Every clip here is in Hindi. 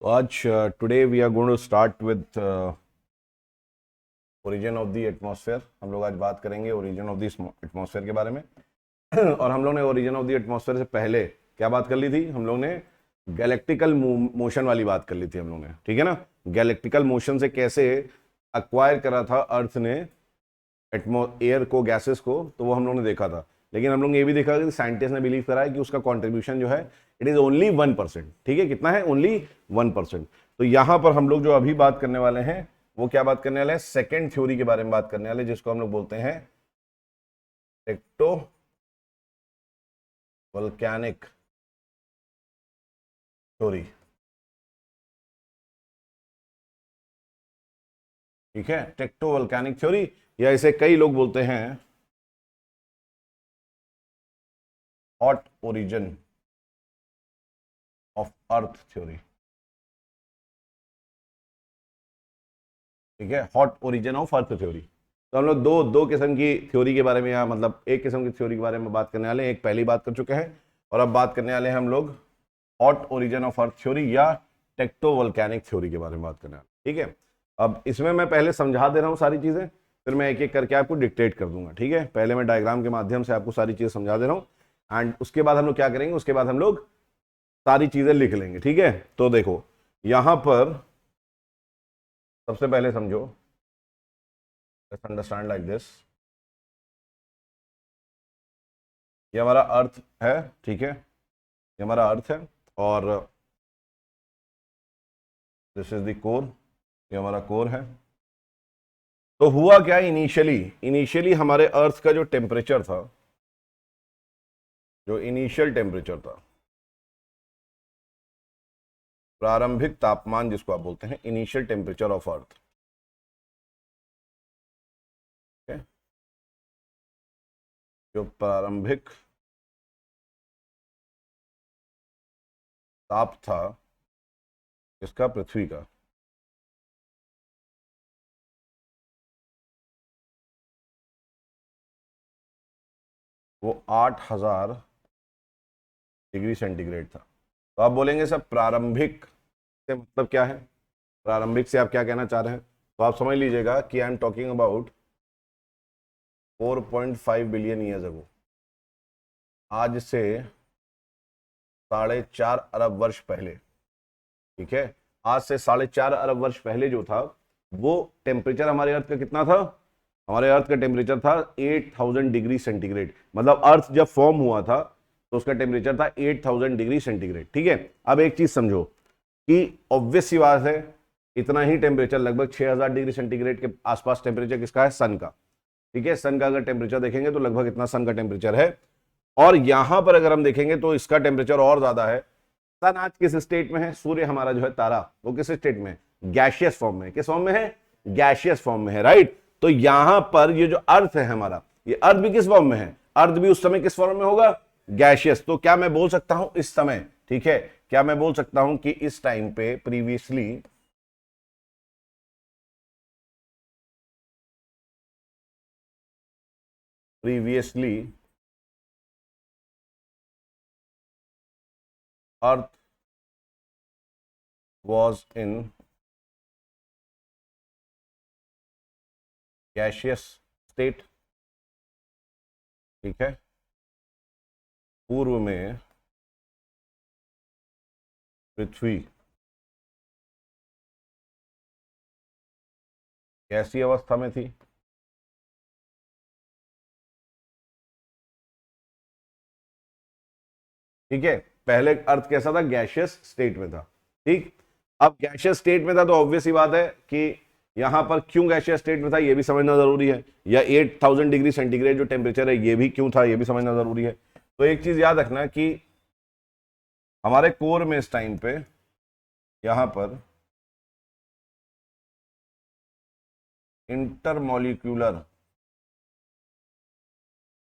तो आज today we are going to start with origin of the atmosphere. हम लोग आज बात करेंगे ओरिजिन ऑफ द एटमॉस्फेयर के बारे में। और हम लोग ने ओरिजिन ऑफ द एटमॉस्फेयर से पहले क्या बात कर ली थी? हम लोग ने गैलेक्टिकल मोशन वाली बात कर ली थी हम लोग ने, ठीक है ना। गैलेक्टिकल मोशन से कैसे अक्वायर करा था अर्थ ने एयर को, गैसेस को, तो वो हम लोग ने देखा था। लेकिन हम लोग ने ये भी देखा कि साइंटिस्ट ने बिलीव करा है कि उसका कॉन्ट्रीब्यूशन जो है इट इज ओनली 1%। ठीक है, कितना है? ओनली 1%। तो यहां पर हम लोग जो अभी बात करने वाले हैं वो क्या बात करने वाले हैं? सेकेंड थ्योरी के बारे में बात करने वाले, जिसको हम लोग बोलते हैं टेक्टो वोल्केनिक थ्योरी। ठीक है, टेक्टो वोल्केनिक थ्योरी, या इसे कई लोग बोलते हैं hot origin of earth theory. ठीक है, hot origin of earth theory. तो हम लोग दो दो किस्म की थ्योरी के बारे में, या मतलब एक किस्म की थ्योरी के बारे में बात करने वाले हैं। एक पहली बात कर चुके हैं और अब बात करने वाले हैं हम लोग hot origin of earth theory या टेक्टो वोल्केनिक थ्योरी के बारे में बात करने वाले। ठीक है, अब इसमें मैं पहले समझा दे रहा हूँ सारी चीजें, फिर मैं एक एक करके आपको डिक्टेट कर दूंगा। ठीक है, पहले मैं डायग्राम के माध्यम से आपको सारी चीजें समझा दे रहा हूँ, एंड उसके बाद हम लोग क्या करेंगे, उसके बाद हम लोग सारी चीजें लिख लेंगे। ठीक है, तो देखो यहां पर सबसे पहले समझो, लेट्स अंडरस्टैंड लाइक दिस। ये हमारा अर्थ है, ठीक है, ये हमारा अर्थ है, और दिस इज द कोर, ये हमारा कोर है। तो हुआ क्या, इनिशियली इनिशियली हमारे अर्थ का जो टेम्परेचर था, जो इनिशियल टेम्परेचर था, प्रारंभिक तापमान जिसको आप बोलते हैं, इनिशियल टेम्परेचर ऑफ अर्थ, जो प्रारंभिक ताप था इसका, पृथ्वी का, वो 8000 डिग्री सेंटीग्रेड था। तो आप बोलेंगे सर प्रारंभिक से मतलब क्या है? प्रारंभिक से आप क्या कहना चाह रहे हैं? तो आप समझ लीजिएगा कि I am talking about 4.5 billion years ago. आज से 4.5 अरब वर्ष पहले, ठीक है, आज से 4.5 अरब वर्ष पहले जो था, वो टेम्परेचर हमारे अर्थ का कितना था? हमारे अर्थ का टेम्परेचर था 8000 डिग्री सेंटीग्रेड। मतलब अर्थ जब फॉर्म हुआ था तो उसका टेम्परेचर था 8000 डिग्री सेंटीग्रेड। ठीक है, अब एक चीज समझो कि ऑब्वियस सी बात है, इतना ही टेम्परेचर, लगभग 6000 डिग्री सेंटीग्रेड के आसपास टेम्परेचर किसका है? सन का। ठीक है, सन का अगर टेम्परेचर देखेंगे तो लगभग इतना सन का टेम्परेचर है। और यहां पर अगर हम देखेंगे तो इसका टेम्परेचर और ज्यादा है। सन आज किस स्टेट में है? सूर्य हमारा जो है तारा, वो किस स्टेट में है? गैशियस फॉर्म में। किस फॉर्म में है? गैशियस फॉर्म में है, राइट। तो यहां पर ये जो अर्थ है हमारा, ये अर्थ भी किस फॉर्म में है? अर्थ भी उस समय किस फॉर्म में होगा? गैशियस। तो क्या मैं बोल सकता हूं इस समय, ठीक है, क्या मैं बोल सकता हूं कि इस टाइम पे previously previously earth was in gaseous state। ठीक है, पूर्व में पृथ्वी कैसी अवस्था में थी? ठीक है, पहले अर्थ कैसा था? गैशियस स्टेट में था। ठीक, अब गैशियस स्टेट में था तो ऑब्वियस ही बात है कि यहां पर क्यों गैशियस स्टेट में था ये भी समझना जरूरी है, या 8000 डिग्री सेंटीग्रेड जो टेम्परेचर है ये भी क्यों था ये भी समझना जरूरी है। तो एक चीज याद रखना कि हमारे कोर में इस टाइम पे यहां पर इंटरमॉलिक्यूलर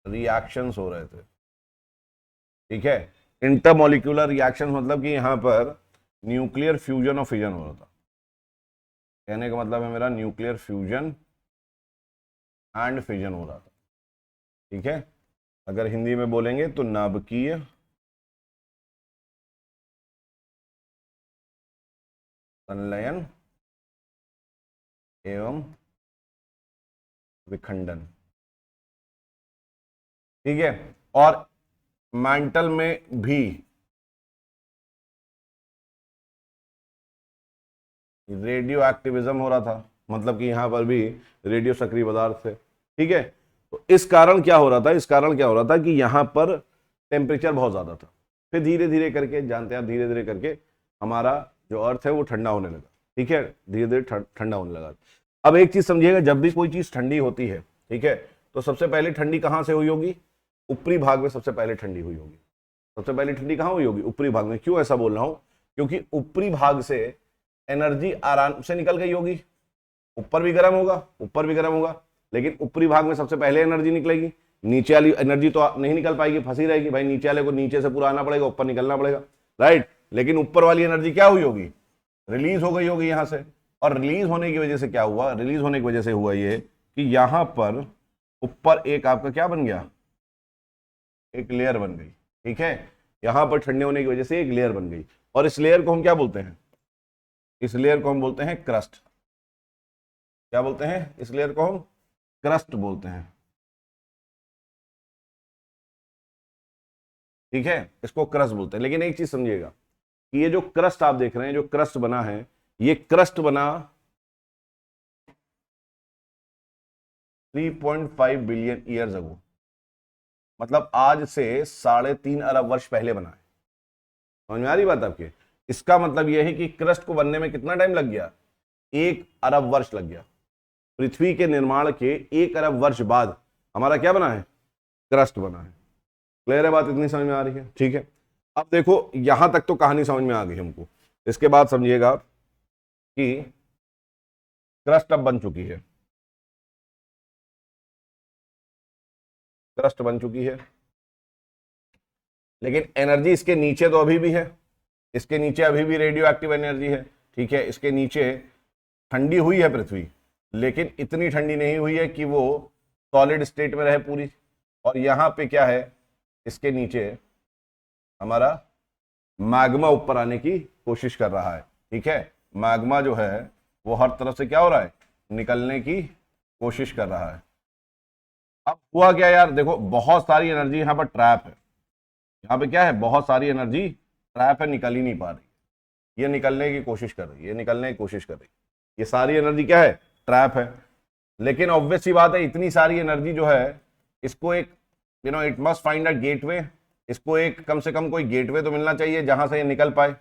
रिएक्शंस हो रहे थे। ठीक है, इंटरमॉलिक्यूलर रिएक्शन मतलब कि यहां पर न्यूक्लियर फ्यूजन और फिजन हो रहा था। कहने का मतलब है मेरा, न्यूक्लियर फ्यूजन एंड फिजन हो रहा था। ठीक है, अगर हिंदी में बोलेंगे तो नाभिकीय संलयन एवं विखंडन, ठीक है। और मैंटल में भी रेडियो एक्टिविज्म हो रहा था, मतलब कि यहां पर भी रेडियो सक्रिय पदार्थ थे, ठीक है। तो इस कारण क्या हो रहा था, इस कारण क्या हो रहा था कि यहां पर टेम्परेचर बहुत ज्यादा था। फिर धीरे धीरे करके, जानते हैं आप, धीरे धीरे करके हमारा जो अर्थ है वो ठंडा होने लगा, ठीक है, धीरे धीरे ठंडा होने लगा। अब एक चीज समझिएगा, जब भी कोई चीज ठंडी होती है, ठीक है, तो सबसे पहले ठंडी कहां से हुई होगी? ऊपरी भाग में सबसे पहले ठंडी हुई होगी। सबसे पहले ठंडी कहां हुई होगी? ऊपरी भाग में। क्यों ऐसा बोल रहा हूं? क्योंकि ऊपरी भाग से एनर्जी आराम से निकल गई होगी। ऊपर भी गर्म होगा, ऊपर भी गर्म होगा, लेकिन ऊपरी भाग में सबसे पहले एनर्जी निकलेगी। नीचे वाली एनर्जी तो नहीं निकल पाएगी, फंसी रहेगी भाई। नीचे वाले को नीचे से पूरा आना पड़ेगा, ऊपर निकलना पड़ेगा, राइट। लेकिन ऊपर वाली एनर्जी क्या हुई होगी? रिलीज हो गई होगी यहां से। और रिलीज होने की वजह से क्या हुआ? रिलीज होने की वजह से हुआ ये कि यहां पर ऊपर एक आपका क्या बन गया? एक लेयर बन गई, ठीक है। यहां पर ठंडे होने की वजह से एक लेयर बन गई, और इस लेयर को हम क्या बोलते हैं? इस लेयर को हम बोलते हैं क्रस्ट। क्या बोलते हैं? इस लेयर को हम क्रस्ट बोलते हैं, ठीक है, इसको क्रस्ट बोलते हैं। लेकिन एक चीज समझिएगा कि ये जो क्रस्ट आप देख रहे हैं, जो क्रस्ट बना है, ये क्रस्ट बना 3.5 बिलियन ईयर्स अगो, मतलब आज से 3.5 अरब वर्ष पहले बना है। समझ में आ रही बात आपके? इसका मतलब यह है कि क्रस्ट को बनने में कितना टाइम लग गया? 1 अरब वर्ष लग गया। पृथ्वी के निर्माण के 1 अरब वर्ष बाद हमारा क्या बना है? क्रस्ट बना है। क्लियर है बात? इतनी समझ में आ रही है? ठीक है। अब देखो, यहां तक तो कहानी समझ में आ गई हमको। इसके बाद समझिएगा कि क्रस्ट अब बन चुकी है, क्रस्ट बन चुकी है, लेकिन एनर्जी इसके नीचे तो अभी भी है। इसके नीचे अभी भी रेडियो एक्टिव एनर्जी है, ठीक है। इसके नीचे ठंडी हुई है पृथ्वी, लेकिन इतनी ठंडी नहीं हुई है कि वो सॉलिड स्टेट में रहे पूरी। और यहां पे क्या है? इसके नीचे हमारा मैग्मा ऊपर आने की कोशिश कर रहा है, ठीक है। मैग्मा जो है वो हर तरफ से क्या हो रहा है? निकलने की कोशिश कर रहा है। अब हुआ क्या यार? देखो, बहुत सारी एनर्जी यहां पर ट्रैप है। यहां पे क्या है? बहुत सारी एनर्जी ट्रैप है, निकल ही नहीं पा रही। ये निकलने की कोशिश कर रही है, ये निकलने की कोशिश कर रही है। ये सारी एनर्जी क्या है? ट्रैप है। लेकिन ऑब्वियस सी बात है, इतनी सारी एनर्जी जो है, इसको एक it must find a gateway. इसको एक कम से कम कोई गेटवे तो मिलना चाहिए जहां से ये निकल पाए,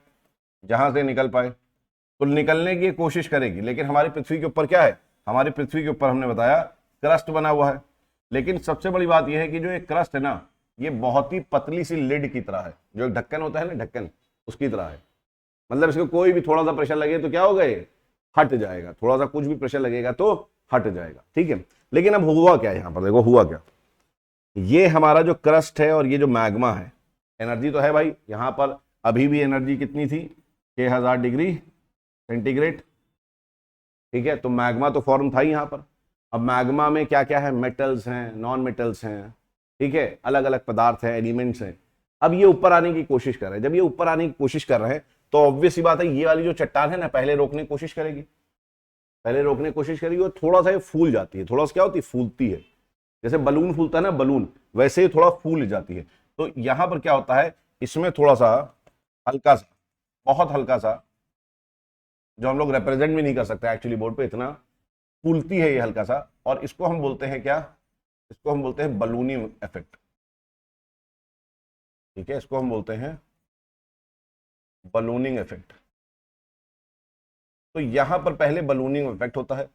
जहां से निकल पाए। तो निकलने की कोशिश करेगी। लेकिन हमारी पृथ्वी के ऊपर क्या है? हमारी पृथ्वी के ऊपर हमने बताया क्रस्ट बना हुआ है। लेकिन सबसे बड़ी बात यह है कि जो एक क्रस्ट है ना, ये बहुत ही पतली सी लिड की तरह है। जो एक ढक्कन होता है ना, ढक्कन, उसकी तरह है। मतलब इसको कोई भी थोड़ा सा प्रेशर लगे तो क्या होगा? ये हट जाएगा। थोड़ा सा कुछ भी प्रेशर लगेगा तो हट जाएगा, ठीक है। लेकिन अब हुआ क्या? यहां पर देखो हुआ क्या। ये हमारा जो क्रस्ट है और ये जो मैग्मा है, एनर्जी तो है भाई यहां पर। अभी भी एनर्जी कितनी थी? 6000 डिग्री सेंटीग्रेड, ठीक है। तो मैग्मा तो फॉर्म था ही यहां पर। अब मैग्मा में क्या क्या है? मेटल्स हैं, नॉन मेटल्स हैं, ठीक है, अलग अलग पदार्थ हैं, एलिमेंट्स हैं। अब ये ऊपर आने की कोशिश कर रहे हैं। जब ये ऊपर आने की कोशिश कर रहे हैं तो ऑब्वियस सी बात है, ये वाली जो चट्टान है ना, पहले रोकने की कोशिश करेगी, पहले रोकने की कोशिश करेगी, और थोड़ा सा ये फूल जाती है। थोड़ा सा क्या होती है? फूलती है। जैसे बलून फूलता है ना, बलून, वैसे ही थोड़ा फूल जाती है। तो यहां पर क्या होता है? इसमें थोड़ा सा हल्का सा, बहुत हल्का सा, जो हम लोग रिप्रेजेंट भी नहीं कर सकते एक्चुअली बोर्ड पे, इतना फूलती है ये हल्का सा। और इसको हम बोलते हैं क्या? इसको हम बोलते हैं बलूनिंग इफेक्ट, ठीक है। इसको हम बोलते हैं बलूनिंग इफेक्ट। तो यहां पर पहले बलूनिंग इफेक्ट होता है।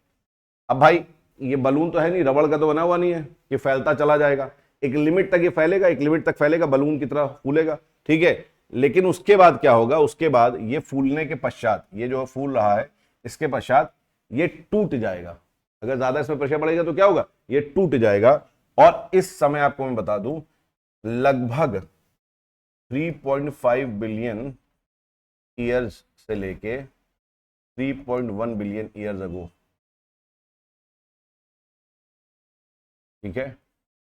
अब भाई ये बलून तो है नहीं, रबड़ का तो बना हुआ नहीं है कि फैलता चला जाएगा। एक लिमिट तक ये फैलेगा, एक लिमिट तक फैलेगा, बलून की तरह फूलेगा, ठीक है। लेकिन उसके बाद क्या होगा? उसके बाद ये फूलने के पश्चात, ये जो फूल रहा है, इसके पश्चात ये टूट जाएगा। अगर ज्यादा इसमें प्रेशर पड़ेगा तो क्या होगा? ये टूट जाएगा। और इस समय आपको मैं बता दूं, लगभग 3.5 बिलियन ईयर्स से लेके 3.1 बिलियन ईयर्स अगो, ठीक है,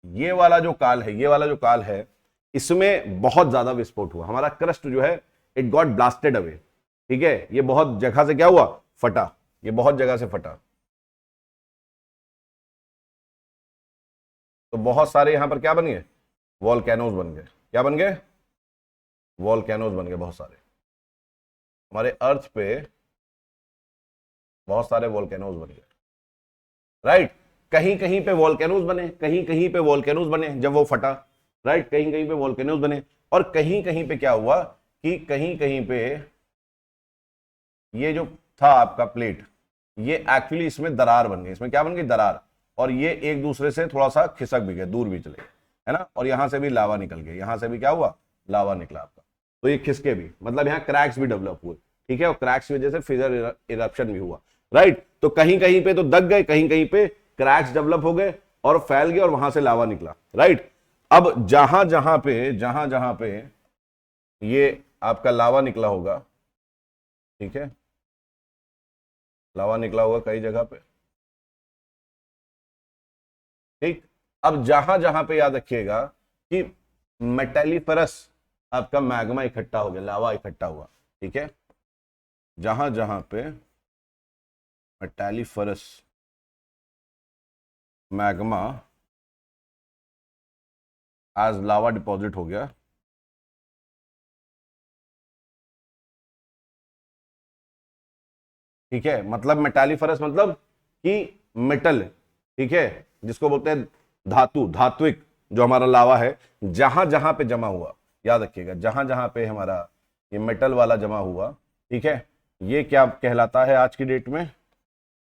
ये वाला जो काल है, ये वाला जो काल है, इसमें बहुत ज्यादा विस्फोट हुआ। हमारा क्रस्ट जो है, इट गॉट ब्लास्टेड अवे। ठीक है, ये बहुत जगह से क्या हुआ, फटा, ये बहुत जगह से फटा। तो बहुत सारे यहां पर क्या बन गए, वॉल्केनोज बन गए। क्या बन गए, वॉल्केनोज बन गए बहुत सारे। हमारे अर्थ पे बहुत सारे वॉल्केनोज बन गए, राइट। कहीं कहीं पे वॉल्केनोज बने, कहीं कहीं पे वॉल्केनोज बने जब वो फटा, राइट, कहीं कहीं पे वॉल्केनोज बने। और कहीं कहीं पे क्या हुआ कि कहीं कहीं पे ये जो था आपका प्लेट, ये एक्चुअली इसमें दरार बन गई। इसमें क्या बन गई, दरार। और ये एक दूसरे से थोड़ा सा खिसक भी गए, दूर भी चले गए, है ना। और यहां से भी लावा निकल गया, यहां से भी क्या हुआ, लावा निकला आपका। तो ये खिसके भी, मतलब यहाँ क्रैक्स भी डेवलप हुए, ठीक है। और क्रैक्स की वजह से फिजर इरप्शन भी हुआ, राइट। तो कहीं कहीं पे तो दग गए, कहीं कहीं पे क्रैक्स डेवलप हो गए और फैल गए और वहां से लावा निकला, राइट। अब जहां जहां पे ये आपका लावा निकला होगा, ठीक है, लावा निकला होगा कई जगह पे, ठीक। अब जहां जहां पे याद रखिएगा कि मेटालिफरस आपका मैग्मा इकट्ठा हो गया, लावा इकट्ठा हुआ, ठीक है। जहां जहां पे मेटालिफरस मैग्मा एज लावा डिपॉजिट हो गया, ठीक है। मतलब मेटालिफरस मतलब कि मेटल, ठीक है, जिसको बोलते हैं धातु, धात्विक जो हमारा लावा है, जहां जहां पे जमा हुआ, याद रखिएगा, जहां जहां पे हमारा ये मेटल वाला जमा हुआ, ठीक है, ये क्या कहलाता है आज की डेट में,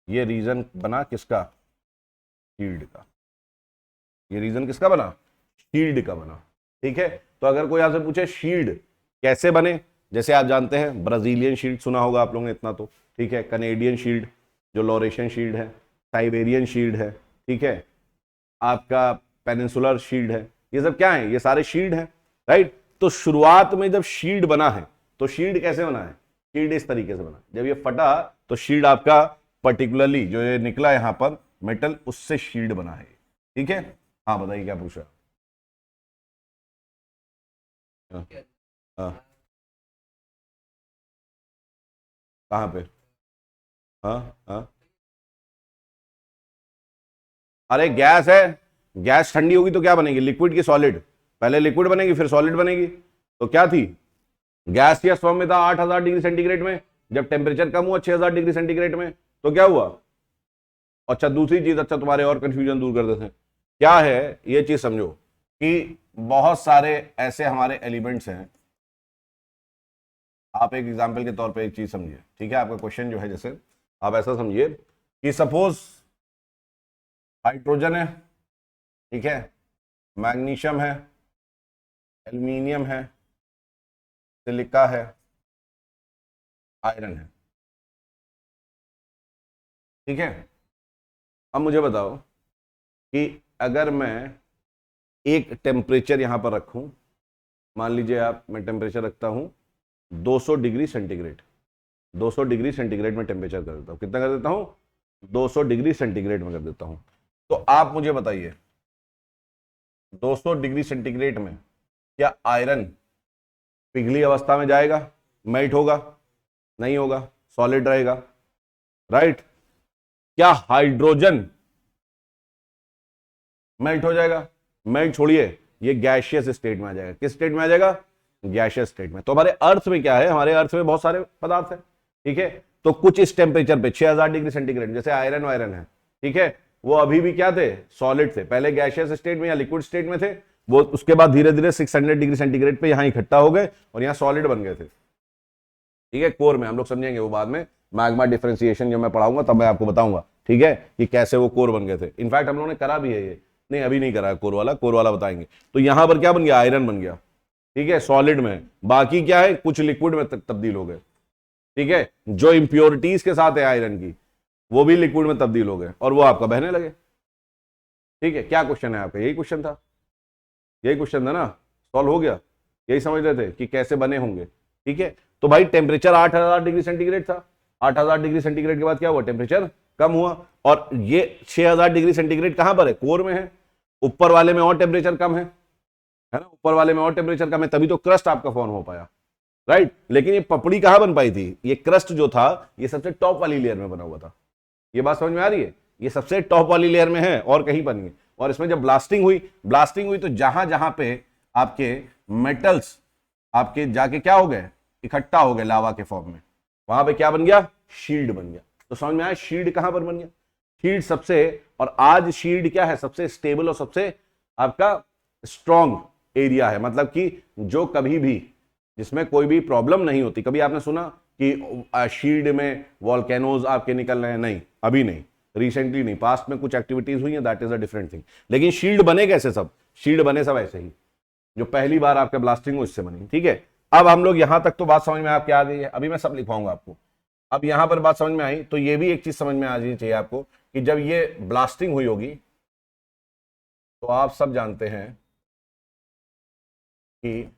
ये रीजन बना किसका, शील्ड का। ये रीजन किसका बना, शील्ड का बना, ठीक है। तो अगर कोई आपसे पूछे शील्ड कैसे बने, जैसे आप जानते हैं ब्राजीलियन शील्ड सुना होगा आप लोगों ने इतना तो, ठीक है। कनेडियन शील्ड जो लॉरेशियन शील्ड है, साइबेरियन शील्ड है, ठीक है, आपका पेनिनसुलर शील्ड है, ये सब क्या है, ये सारे शील्ड हैं, राइट। तो शुरुआत में जब शील्ड बना है तो शील्ड कैसे बना है, शील्ड इस तरीके से बना, जब ये फटा तो शील्ड आपका पर्टिकुलरली जो ये निकला यहां पर मेटल, उससे शील्ड बना है, ठीक है। हाँ बताइए क्या पूछा। हाँ, हाँ, कहाँ पे, हाँ, हाँ, अरे गैस है, गैस ठंडी होगी तो क्या बनेगी, लिक्विड की सॉलिड, पहले लिक्विड बनेगी फिर सॉलिड बनेगी। तो क्या थी, गैस या फॉर्म में था 8000 डिग्री सेंटीग्रेड में, जब टेम्परेचर कम हुआ 6000 डिग्री सेंटीग्रेड में तो क्या हुआ। अच्छा दूसरी चीज, अच्छा तुम्हारे और कंफ्यूजन दूर कर देते हैं, क्या है ये चीज समझो कि बहुत सारे ऐसे हमारे एलिमेंट्स हैं। आप एक एग्जाम्पल के तौर पे एक चीज समझिए, ठीक है, आपका क्वेश्चन जो है, जैसे आप ऐसा समझिए कि सपोज हाइड्रोजन है, ठीक है, मैग्नीशियम है, एल्यूमिनियम है, सिलिका है, आयरन है, ठीक है। अब मुझे बताओ कि अगर मैं एक टेम्परेचर यहां पर रखूं, मान लीजिए आप, मैं टेम्परेचर रखता हूं 200 डिग्री सेंटीग्रेड, 200 डिग्री सेंटीग्रेड में टेम्परेचर कर देता हूं, कितना कर देता हूं, 200 डिग्री सेंटीग्रेड में कर देता हूं। तो आप मुझे बताइए 200 डिग्री सेंटीग्रेड में क्या आयरन पिघली अवस्था में जाएगा, मेल्ट होगा, नहीं होगा, सॉलिड रहेगा, राइट। क्या हाइड्रोजन मेल्ट हो जाएगा, मेल्ट छोड़िए, ये गैशियस स्टेट में आ जाएगा, किस स्टेट में आ जाएगा, गैशियस स्टेट में। तो हमारे अर्थ में क्या है, हमारे अर्थ में बहुत सारे पदार्थ है, ठीक है। तो कुछ इस टेम्परेचर पे 6000 डिग्री सेंटीग्रेड, जैसे आयरन वायरन है, ठीक है, वो अभी भी क्या थे, सॉलिड थे, पहले गैशियस स्टेट में या लिक्विड स्टेट में थे, वो उसके बाद धीरे धीरे 600 डिग्री सेंटीग्रेड पे यहां इकट्ठा हो गए और यहां सॉलिड बन गए थे, ठीक है। कोर में हम लोग समझेंगे वो बाद में, मैग्मा डिफरेंशिएशन जो मैं पढ़ाऊंगा तब मैं आपको बताऊंगा, ठीक है, कि कैसे वो कोर बन गए थे। इनफैक्ट हम लोगों ने करा भी है ये, नहीं अभी नहीं करा है कोर वाला, कोर वाला बताएंगे। तो यहां पर क्या बन गया, आयरन बन गया, ठीक है, सॉलिड में। बाकी क्या है, कुछ लिक्विड में तब्दील हो गए, ठीक है। जो इंप्योरिटीज के साथ है आयरन की, वो भी लिक्विड में तब्दील हो गए और वो आपका बहने लगे, ठीक है। क्या क्वेश्चन है आपका, यही क्वेश्चन था, यही क्वेश्चन था ना, सॉल्व हो गया, यही समझ रहे थे कि कैसे बने होंगे, ठीक है। तो भाई टेम्परेचर 8000 डिग्री सेंटीग्रेड था, 8000 डिग्री सेंटीग्रेड के बाद क्या हुआ, टेम्परेचर कम हुआ, और ये 6000 डिग्री सेंटीग्रेड कहां पर है, कोर में है, ऊपर वाले में और टेम्परेचर कम है ना, ऊपर वाले में और टेम्परेचर कम है, तभी तो क्रस्ट आपका फॉर्म हो पाया। राइट। लेकिन ये पपड़ी कहां बन पाई थी, ये क्रस्ट जो था ये सबसे टॉप वाली लेयर में बना हुआ था। ये बात समझ में आ रही है, ये सबसे टॉप वाली लेयर में है और कहीं पर नहीं है। और इसमें जब ब्लास्टिंग हुई तो जहां जहां पे आपके मेटल्स आपके जाके क्या हो गए, इकट्ठा हो गए लावा के फॉर्म में, वहां पे क्या बन गया, शील्ड बन गया। तो समझ में आया शील्ड कहां पर बन गया, शील्ड सबसे, और आज शील्ड क्या है, सबसे स्टेबल और सबसे आपका स्ट्रॉन्ग एरिया है। मतलब कि जो कभी भी, जिसमें कोई भी प्रॉब्लम नहीं होती। कभी आपने सुना कि शील्ड में वॉल्केनोज आपके निकल रहे हैं, नहीं, अभी नहीं, रिसेंटली नहीं, पास्ट में कुछ एक्टिविटीज हुई है, that is a different thing. लेकिन शील्ड बने कैसे, सब शील्ड बने सब ऐसे ही, जो पहली बार आपका ब्लास्टिंग हो इससे बनी। ठीक है, अब हम लोग यहां तक तो बात समझ में आपके आ गई है, अभी मैं सब लिखवाऊंगा आपको। अब यहां पर बात समझ में आई तो ये भी एक चीज समझ में आ जानी चाहिए आपको कि जब ये ब्लास्टिंग हुई होगी तो आप सब जानते हैं कि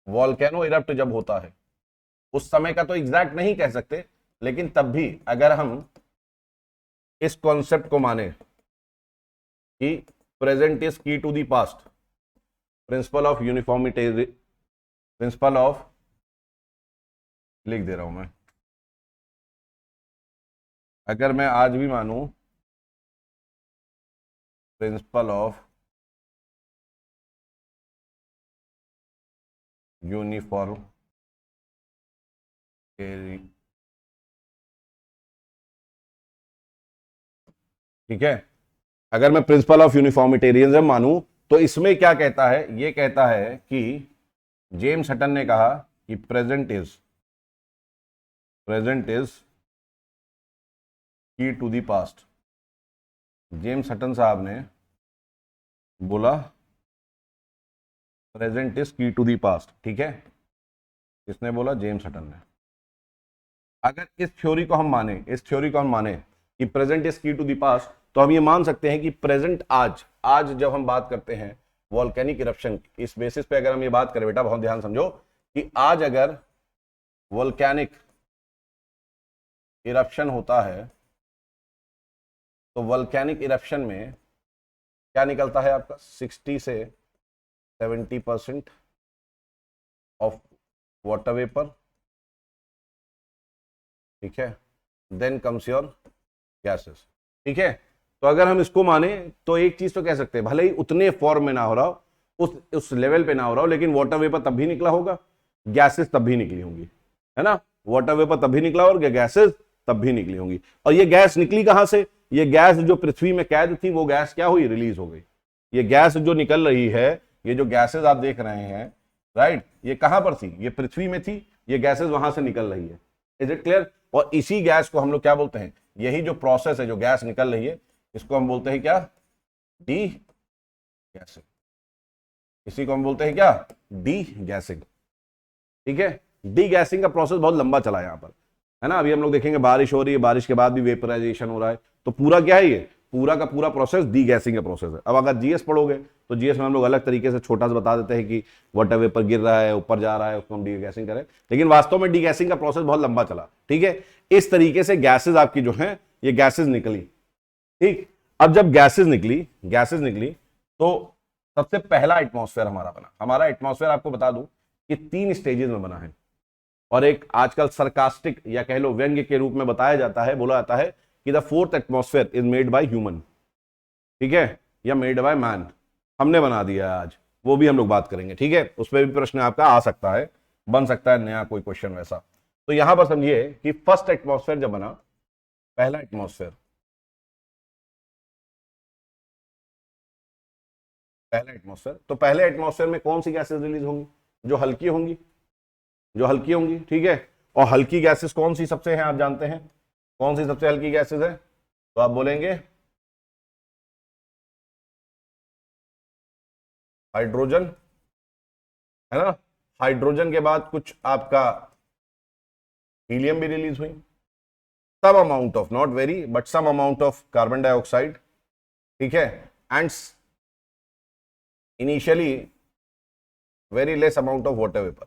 वॉल्केनो इरप्ट जब होता है, उस समय का तो एग्जैक्ट नहीं कह सकते, लेकिन तब भी अगर हम इस कॉन्सेप्ट को माने कि present is key to the past, principle of uniformity, principle of, लिख दे रहा हूं मैं, अगर मैं आज भी मानूं प्रिंसिपल ऑफ यूनिफॉर्म, ठीक है, अगर मैं प्रिंसिपल ऑफ यूनिफॉर्मिटेरियनिज्म मानूं तो इसमें क्या कहता है, ये कहता है कि जेम्स हटन ने कहा कि present is key to the past. James Hutton साहब ने बोला present is key to the past. ठीक है, किसने बोला, जेम्स हटन ने। अगर इस थ्योरी को हम माने कि present is key to the past, तो हम ये मान सकते हैं कि प्रेजेंट आज जब हम बात करते हैं वॉल्केनिक इरप्शन, इस बेसिस पे अगर हम ये बात करें बेटा, बहुत ध्यान समझो कि आज अगर वॉल्केनिक इरप्शन होता है तो वॉल्केनिक इरप्शन में क्या निकलता है आपका, 60 से 70% ऑफ वाटर वेपर। ठीक है, देन कम्स योर गैसेस। ठीक है, तो अगर हम इसको माने तो एक चीज तो कह सकते हैं, भले ही उतने फॉर्म में ना हो रहा हो, उस लेवल पे ना हो रहा हो, लेकिन वाटर वेपर तब भी निकला होगा, गैसेस तब भी निकली होंगी, है ना। वाटर वेपर तब भी निकला और गैसेस तब भी निकली होंगी। और ये गैस निकली कहां से, ये गैस जो पृथ्वी में कैद थी वो गैस क्या हुई, रिलीज हो गई। ये गैस जो निकल रही है, ये जो गैसेस आप देख रहे हैं, राइट, ये कहां पर थी, ये पृथ्वी में थी, ये गैसेस वहां से निकल रही है। Is it clear. और इसी गैस को हम लोग क्या बोलते हैं, यही जो प्रोसेस है, जो गैस निकल रही है, इसको हम बोलते हैं क्या, डी गैसिंग। इसी को हम बोलते हैं क्या, डी गैसिंग। ठीक है, डी गैसिंग का प्रोसेस बहुत लंबा चला है यहां पर, है ना। अभी हम लोग देखेंगे बारिश हो रही है, बारिश के बाद भी वेपराइजेशन हो रहा है, तो पूरा क्या है, ये पूरा का पूरा प्रोसेस डी गैसिंग का प्रोसेस है। अब अगर जीएस पढ़ोगे तो जीएस में हम लोग अलग तरीके से छोटा सा बता देते हैं कि वाटर वेपर गिर रहा है, ऊपर जा रहा है, उसको हम डी गैसिंग करें, लेकिन वास्तव में डी गैसिंग का प्रोसेस बहुत लंबा चला। ठीक है, इस तरीके से गैसेज आपकी जो है, ये गैसेज निकली। ठीक, अब जब गैसेज निकली तो सबसे पहला एटमॉस्फेयर हमारा बना। हमारा एटमॉस्फेयर आपको बता दूं कि 3 स्टेजेस में बना है, और एक आजकल सरकास्टिक या कह लो व्यंग्य के रूप में बताया जाता है, बोला जाता है कि the 4th atmosphere is made by human. ठीक है, या मेड बाय मैन, हमने बना दिया है आज, वो भी हम लोग बात करेंगे। ठीक है, उस पर भी प्रश्न आपका आ सकता है, बन सकता है नया कोई क्वेश्चन वैसा। तो यहां पर समझिए कि फर्स्ट एटमॉस्फेयर जब बना, पहला एटमॉस्फेयर, तो पहले एटमॉस्फेयर में कौन सी गैसेस रिलीज होंगी, जो हल्की होंगी। ठीक है, और हल्की गैसेस कौन सी सबसे हैं, आप जानते हैं कौन सी सबसे हल्की गैसेस है, तो आप बोलेंगे हाइड्रोजन, है ना। हाइड्रोजन के बाद कुछ आपका हीलियम भी रिलीज हुई, some amount of, not very but some amount of carbon dioxide. ठीक है, and initially very less amount of water vapour.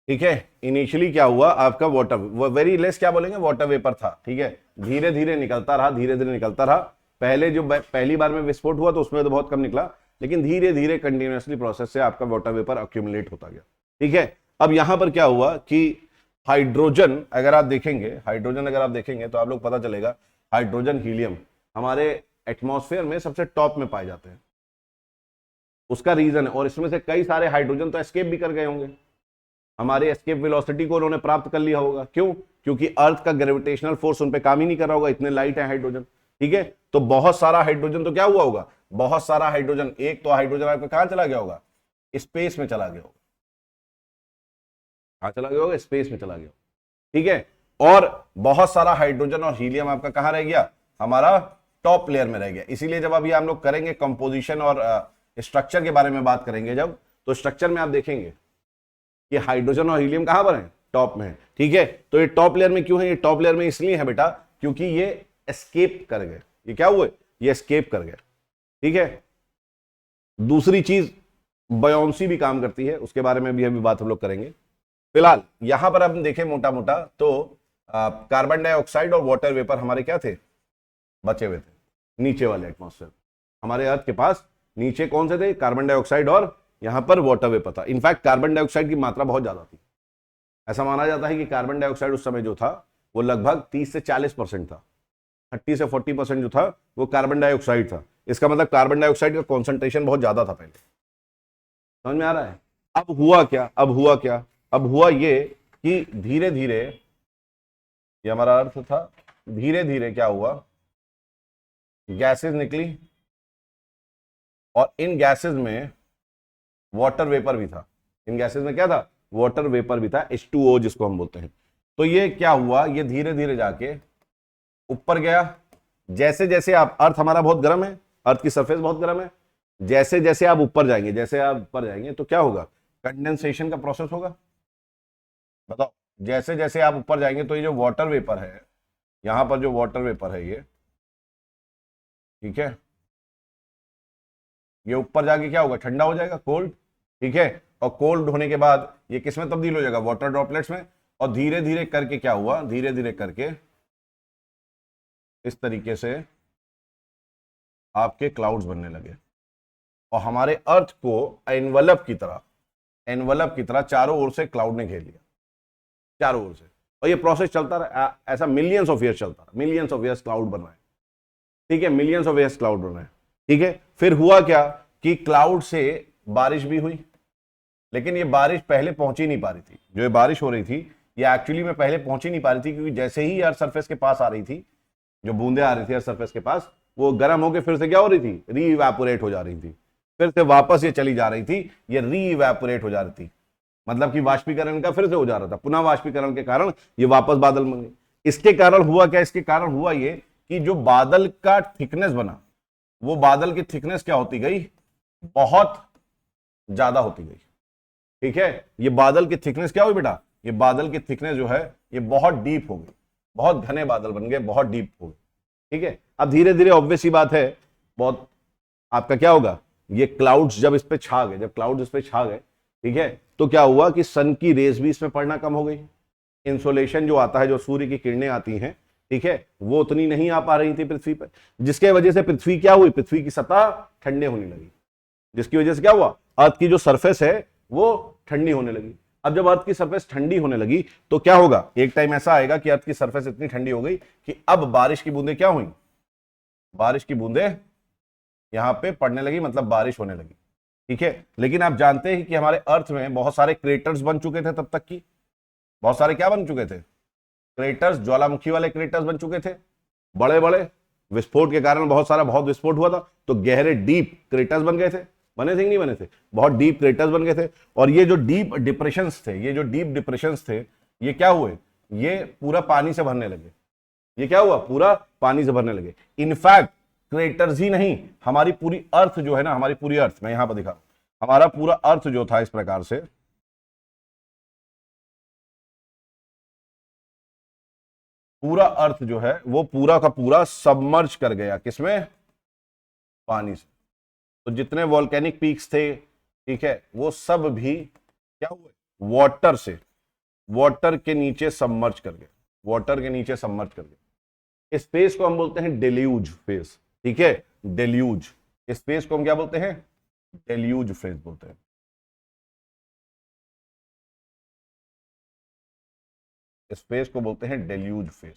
ठीक है, इनिशियली क्या हुआ आपका, वाटर वेरी लेस क्या बोलेंगे, वाटर वेपर था। ठीक है, धीरे धीरे निकलता रहा, पहले जो पहली बार में विस्फोट हुआ तो उसमें तो बहुत कम निकला, लेकिन धीरे धीरे कंटिन्यूसली प्रोसेस से आपका वाटर वेपर अक्यूमुलेट होता गया। ठीक है, अब यहां पर क्या हुआ कि हाइड्रोजन अगर आप देखेंगे तो आप लोग पता चलेगा हाइड्रोजन हीलियम हमारे एटमॉस्फेयर में सबसे टॉप में पाए जाते हैं। उसका रीजन है, और इसमें से कई सारे हाइड्रोजन तो एस्केप भी कर गए होंगे, हमारे एस्केप वेलोसिटी को उन्होंने प्राप्त कर लिया होगा। क्यों? क्योंकि अर्थ का ग्रेविटेशनल फोर्स उन पे काम ही नहीं कर रहा होगा, इतने लाइट है हाइड्रोजन। ठीक है, तो बहुत सारा हाइड्रोजन तो क्या हुआ होगा, बहुत सारा हाइड्रोजन, एक तो हाइड्रोजन आपका कहां चला गया होगा, स्पेस में चला गया होगा। कहां चला गया होगा? स्पेस में चला गया। ठीक है, और बहुत सारा हाइड्रोजन और हीलियम आपका कहां रह गया, हमारा टॉप लेयर में रह गया। इसीलिए जब अभी हम लोग करेंगे कंपोजिशन और स्ट्रक्चर के बारे में बात करेंगे जब, तो स्ट्रक्चर में आप देखेंगे कि हाइड्रोजन और हीलियम कहां पर है, टॉप में है। ठीक है, तो ये टॉप लेयर में क्यों है, ये टॉप लेयर में इसलिए है बेटा क्योंकि ये एस्केप कर गए। ये क्या हुए, ये एस्केप कर गए। ठीक है, दूसरी चीज बयोंसी भी काम करती है, उसके बारे में भी अभी बात हम लोग करेंगे। फिलहाल यहां पर हम देखें मोटा मोटा तो कार्बन डाइऑक्साइड और वाटर वेपर हमारे क्या थे, बचे हुए थे नीचे वाले एटमॉस्फेयर। हमारे अर्थ के पास नीचे कौन से थे, कार्बन डाइऑक्साइड और यहां पर वाटर वेपर था। इनफैक्ट कार्बन डाइऑक्साइड की मात्रा बहुत ज्यादा थी। ऐसा माना जाता है कि कार्बन डाइऑक्साइड उस समय जो था वो लगभग 30 से 40% था, 30 से 40% जो था वो कार्बन डाइऑक्साइड था। इसका मतलब कार्बन डाइऑक्साइड का कॉन्सेंट्रेशन बहुत ज्यादा था पहले। समझ में आ रहा है? अब हुआ क्या, अब हुआ ये कि धीरे धीरे, ये हमारा अर्थ था, धीरे धीरे क्या हुआ, गैसेस निकली और इन गैसेस में वाटर वेपर भी था। इन गैसेस में क्या था, वाटर वेपर भी था, H2O जिसको हम बोलते हैं। तो ये क्या हुआ, ये धीरे धीरे जाके ऊपर गया। जैसे जैसे आप, अर्थ हमारा बहुत गर्म है, अर्थ की सरफेस बहुत गर्म है, जैसे जैसे आप ऊपर जाएंगे तो क्या होगा, कंडेंसेशन का प्रोसेस होगा। बताओ, जैसे जैसे आप ऊपर जाएंगे तो ये जो वाटर वेपर है, यहां पर जो वाटर वेपर है ये, ठीक है, ये ऊपर जाके क्या होगा, ठंडा हो जाएगा, कोल्ड। ठीक है, और कोल्ड होने के बाद ये किस में तब्दील हो जाएगा, वाटर ड्रॉपलेट्स में। और धीरे धीरे करके क्या हुआ, धीरे धीरे करके इस तरीके से आपके क्लाउड्स बनने लगे और हमारे अर्थ को एनवलप की तरह चारों ओर से क्लाउड ने घेर लिया, चारों ओर से। और ये प्रोसेस चलता रहा, ऐसा मिलियंस ऑफ ईयर्स चलता रहा, मिलियंस ऑफ ईयर्स क्लाउड बन रहा है। ठीक है, मिलियंस ऑफ ईयर्स क्लाउड बन रहा है। ठीक है, फिर हुआ क्या कि क्लाउड से बारिश भी हुई, लेकिन ये बारिश पहले पहुंच ही नहीं पा रही थी। जो ये बारिश हो रही थी ये एक्चुअली में पहले पहुंच ही नहीं पा रही थी, क्योंकि जैसे ही अर्थ सरफेस के पास आ रही थी, जो बूंदे आ रही थी अर्थ सरफेस के पास, वो गर्म होकर फिर से क्या हो रही थी, रीइवैपोरेट हो जा रही थी, फिर से वापस ये चली जा रही थी, ये रीइवैपोरेट हो जा रही थी। मतलब कि वाष्पीकरण का फिर से हो जा रहा था, पुनः वाष्पीकरण के कारण ये वापस बादल बन गए। इसके कारण हुआ क्या, इसके कारण हुआ ये कि जो बादल का थिकनेस बना, वो बादल की थिकनेस क्या होती गई, बहुत ज्यादा होती गई। ठीक है, ये बादल की थिकनेस क्या हुई बेटा, ये बादल की थिकनेस जो है ये बहुत डीप हो गई, बहुत घने बादल बन गए, बहुत डीप हो गए। ठीक है, अब धीरे धीरे ऑब्वियस ही बात है, बहुत आपका क्या होगा, ये क्लाउड्स जब इस पे छा गए, जब क्लाउड्स इस पे छा गए, ठीक है, तो क्या हुआ कि सन की रेज भी इसमें पड़ना कम हो गई। इंसोलेशन जो आता है, जो सूर्य की किरणें आती हैं, ठीक है, वो उतनी नहीं आ पा रही थी पृथ्वी पर, जिसके वजह से पृथ्वी क्या हुई, पृथ्वी की सतह ठंडे होने लगी, जिसकी वजह से क्या हुआ, अर्थ की जो सरफेस है वो ठंडी होने लगी। अब जब अर्थ की सरफेस ठंडी होने लगी तो क्या होगा, एक टाइम ऐसा आएगा कि अर्थ की सरफेस इतनी ठंडी हो गई कि अब बारिश की बूंदें क्या हुई, बारिश की बूंदें यहां पे पड़ने लगी, मतलब बारिश होने लगी। ठीक है, लेकिन आप जानते हैं कि हमारे अर्थ में बहुत सारे क्रेटर्स बन चुके थे तब तक की, बहुत सारे क्या बन चुके थे, क्रेटर्स, ज्वालामुखी वाले क्रेटर्स बन चुके थे, बड़े बड़े विस्फोट के कारण बहुत विस्फोट हुआ था, तो गहरे डीप क्रेटर्स बन गए थे, बने थे कि नहीं बने थे, बहुत डीप क्रेटर्स बन गए थे। और ये जो डीप डिप्रेशंस थे, ये क्या हुए, ये पूरा पानी से भरने लगे। ये क्या हुआ, पूरा पानी से भरने लगे। इनफैक्ट क्रेटर्स ही नहीं, हमारी पूरी अर्थ जो है ना, हमारी पूरी अर्थ, मैं यहां पर दिखा, हमारा पूरा अर्थ जो था इस प्रकार से, पूरा अर्थ जो है वो पूरा का पूरा सबमर्ज कर गया, किसमें, पानी से। तो जितने वॉल्केनिक पीक्स थे, ठीक है, वो सब भी क्या हुए, वाटर से, वाटर के नीचे सबमर्ज कर गए, वाटर के नीचे सबमर्ज कर गए। इस फेज को हम बोलते हैं डेल्यूज फेज। ठीक है, डेल्यूज। इस फेज को हम क्या बोलते हैं? डेल्यूज फेज बोलते हैं। इस फेज को बोलते हैं डेल्यूज फेज,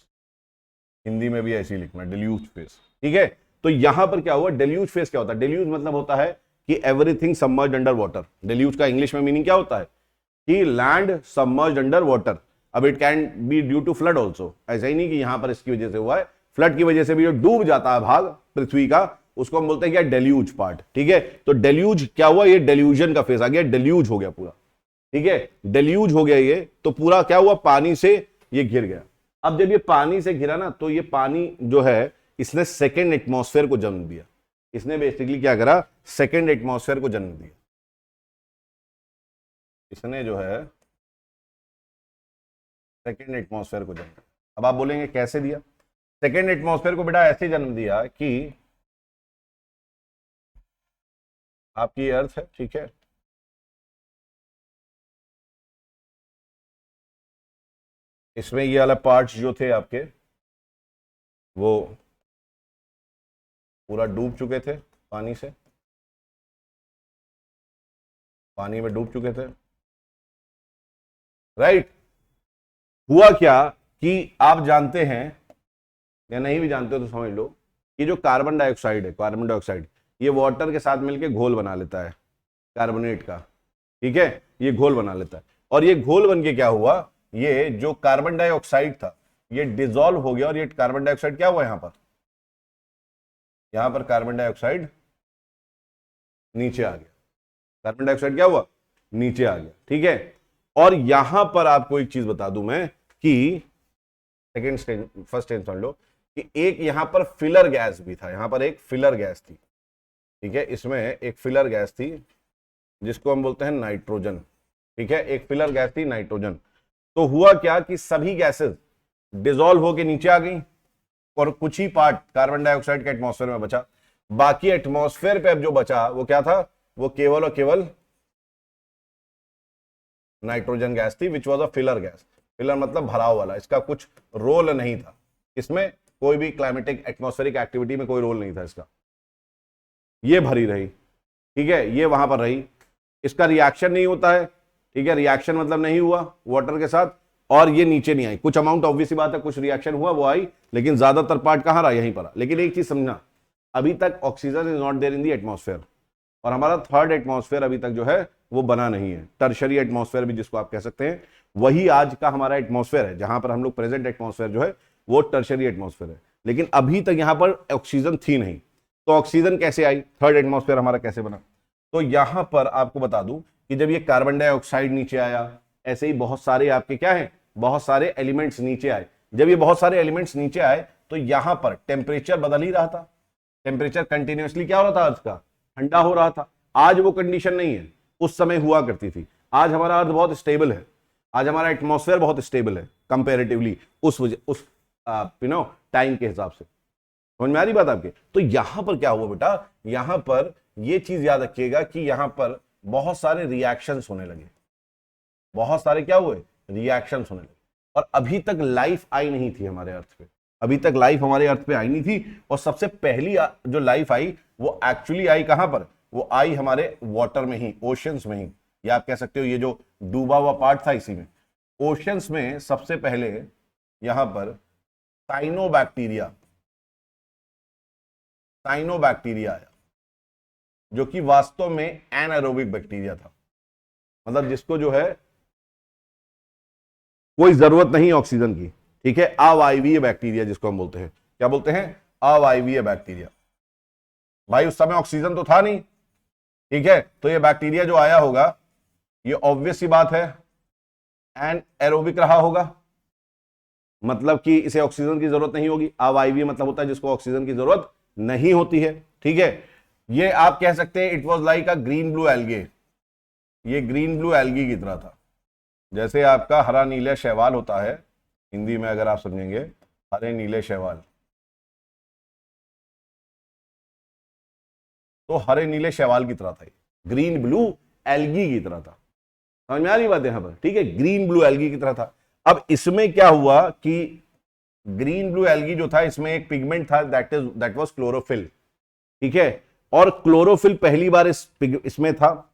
हिंदी में भी ऐसे ही लिखना, डेल्यूज फेज। ठीक है, तो यहां पर क्या हुआ, डेल्यूज फेज क्या होता है? डेल्यूज मतलब होता है कि everything submerged under water. Deluge का इंग्लिश में मीनिंग क्या होता है? कि लैंड सबमर्ज्ड अंडर वाटर। अब it can be due to flood also, ऐसा ही नहीं कि यहां पर इसकी वजह से हुआ है, फ्लड की वजह से भी जो डूब जाता है भाग पृथ्वी का, उसको हम बोलते हैं क्या? Deluge part. ठीक है, तो डेल्यूज क्या हुआ? ये डेल्यूजन का फेज आ गया, डेल्यूज हो गया पूरा। ठीक है, डेल्यूज हो गया ये, तो पूरा क्या हुआ? पानी से ये घिर गया। अब जब ये पानी से घिरा ना, तो ये पानी जो है इसने सेकेंड एटमॉस्फेयर को जन्म दिया। इसने बेसिकली क्या करा? सेकेंड एटमॉस्फेयर को जन्म दिया। इसने जो है सेकेंड एटमॉस्फेयर को जन्म दिया। अब आप बोलेंगे कैसे दिया? सेकेंड एटमॉस्फेयर को बेटा ऐसे जन्म दिया कि आपकी अर्थ है, ठीक है, इसमें ये वाला पार्ट्स जो थे आपके वो पूरा डूब चुके थे पानी से, पानी में डूब चुके थे, राइट। हुआ क्या कि आप जानते हैं या नहीं भी जानते हो तो समझ लो कि जो कार्बन डाइऑक्साइड है, कार्बन डाइऑक्साइड ये वाटर के साथ मिलकर घोल बना लेता है, कार्बोनेट का। ठीक है, ये घोल बना लेता है, और ये घोल बन के क्या हुआ? ये जो कार्बन डाइऑक्साइड था ये डिसॉल्व हो गया, और ये कार्बन डाइऑक्साइड क्या हुआ? यहां पर कार्बन डाइऑक्साइड नीचे आ गया। कार्बन डाइऑक्साइड क्या हुआ? नीचे आ गया। ठीक है, और यहां पर आपको एक चीज बता दूं मैं कि सेकेंड स्टेज, फर्स्ट स्टेज समझ लो कि एक यहां पर फिलर गैस भी था, यहां पर एक फिलर गैस थी। ठीक है, इसमें एक फिलर गैस थी जिसको हम बोलते हैं नाइट्रोजन। ठीक है, एक फिलर गैस थी नाइट्रोजन। तो हुआ क्या कि सभी गैसेस डिसॉल्व होकर नीचे आ गई, और कुछ ही पार्ट कार्बन डाइऑक्साइड के एटमॉस्फेयर में बचा। बाकी एटमॉस्फेयर पे अब जो बचा वो क्या था? वो केवल और केवल नाइट्रोजन गैस थी, which was a filler gas. Filler मतलब भराव वाला, इसका कुछ रोल नहीं था, इसमें कोई भी क्लाइमेटिक एटमॉस्फेरिक एक्टिविटी में कोई रोल नहीं था इसका। ये भरी रही, ठीक है, ये वहां पर रही, इसका रिएक्शन नहीं होता है। ठीक है, रिएक्शन मतलब नहीं हुआ वाटर के साथ, और ये नीचे नहीं आई। कुछ अमाउंट ऑब्वियस बात है, कुछ रिएक्शन हुआ वो आई, लेकिन ज्यादातर पार्ट कहां रहा? यहीं पर। लेकिन एक चीज समझना, अभी तक oxygen is not there in the atmosphere, और हमारा थर्ड एटमॉस्फेयर अभी तक जो है वो बना नहीं है। टर्शरी एटमॉस्फेयर भी जिसको आप कह सकते हैं, वही आज का हमारा एटमॉस्फेयर है, जहां पर हम लोग प्रेजेंट एटमॉस्फेयर जो है वो टर्शरी एटमॉस्फेयर है। लेकिन अभी तक यहां पर ऑक्सीजन थी नहीं, तो ऑक्सीजन कैसे आई? थर्ड एटमॉस्फेयर हमारा कैसे बना? तो यहां पर आपको बता दूं कि जब ये कार्बन डाइऑक्साइड नीचे आया, ऐसे ही बहुत सारे आपके क्या है, बहुत सारे एलिमेंट्स नीचे आए। जब ये बहुत सारे एलिमेंट्स नीचे आए तो यहां पर टेम्परेचर बदल ही रहा था। टेम्परेचर कंटिन्यूअसली क्या हो रहा था? अर्थ का ठंडा हो रहा था। आज वो कंडीशन नहीं है, उस समय हुआ करती थी। आज हमारा अर्थ बहुत स्टेबल है, आज हमारा एटमॉस्फेयर बहुत स्टेबल है कंपैरेटिवली उस टाइम के हिसाब से। समझ में आ रही बात आपके? तो यहां पर क्या हुआ बेटा? यहां पर ये चीज याद रखिएगा कि यहां पर बहुत सारे रिएक्शंस होने लगे, बहुत सारे क्या हुए? रिएक्शंस होने लगे। और अभी तक लाइफ आई नहीं थी हमारे अर्थ पे, अभी तक लाइफ हमारे अर्थ पे आई नहीं थी। और सबसे पहली जो लाइफ आई वो एक्चुअली आई कहां पर? वो आई हमारे वाटर में ही, ओशंस में ही, या आप कह सकते हो ये जो डूबा हुआ पार्ट था इसी में, ओशंस में सबसे पहले यहां पर साइनोबैक्टीरिया आया, जो कि वास्तव में एनारोबिक बैक्टीरिया था। मतलब जिसको जो है कोई जरूरत नहीं ऑक्सीजन की। ठीक है, अवायवीय बैक्टीरिया जिसको हम बोलते हैं, क्या बोलते हैं? अवायवीय बैक्टीरिया। भाई उस समय ऑक्सीजन तो था नहीं, ठीक है, तो ये बैक्टीरिया जो आया होगा ये ऑब्वियस सी बात है एनारोबिक रहा होगा, मतलब कि इसे ऑक्सीजन की जरूरत नहीं होगी। अवायवीय मतलब होता है जिसको ऑक्सीजन की जरूरत नहीं होती है। ठीक है, ये आप कह सकते हैं it was like a green blue algae, ये ग्रीन ब्लू एल्गी की तरह था, जैसे आपका हरा नीले शैवाल होता है, हिंदी में अगर आप समझेंगे हरे नीले शैवाल, तो हरे नीले शैवाल की तरह था, ग्रीन ब्लू एल्गी की तरह था। समझ में आ रही बात यहां पर? ठीक है, ग्रीन ब्लू एल्गी की तरह था। अब इसमें क्या हुआ कि ग्रीन ब्लू एल्गी जो था इसमें एक पिगमेंट था दैट वाज क्लोरोफिल। ठीक है। और क्लोरोफिल पहली बार इसमें था।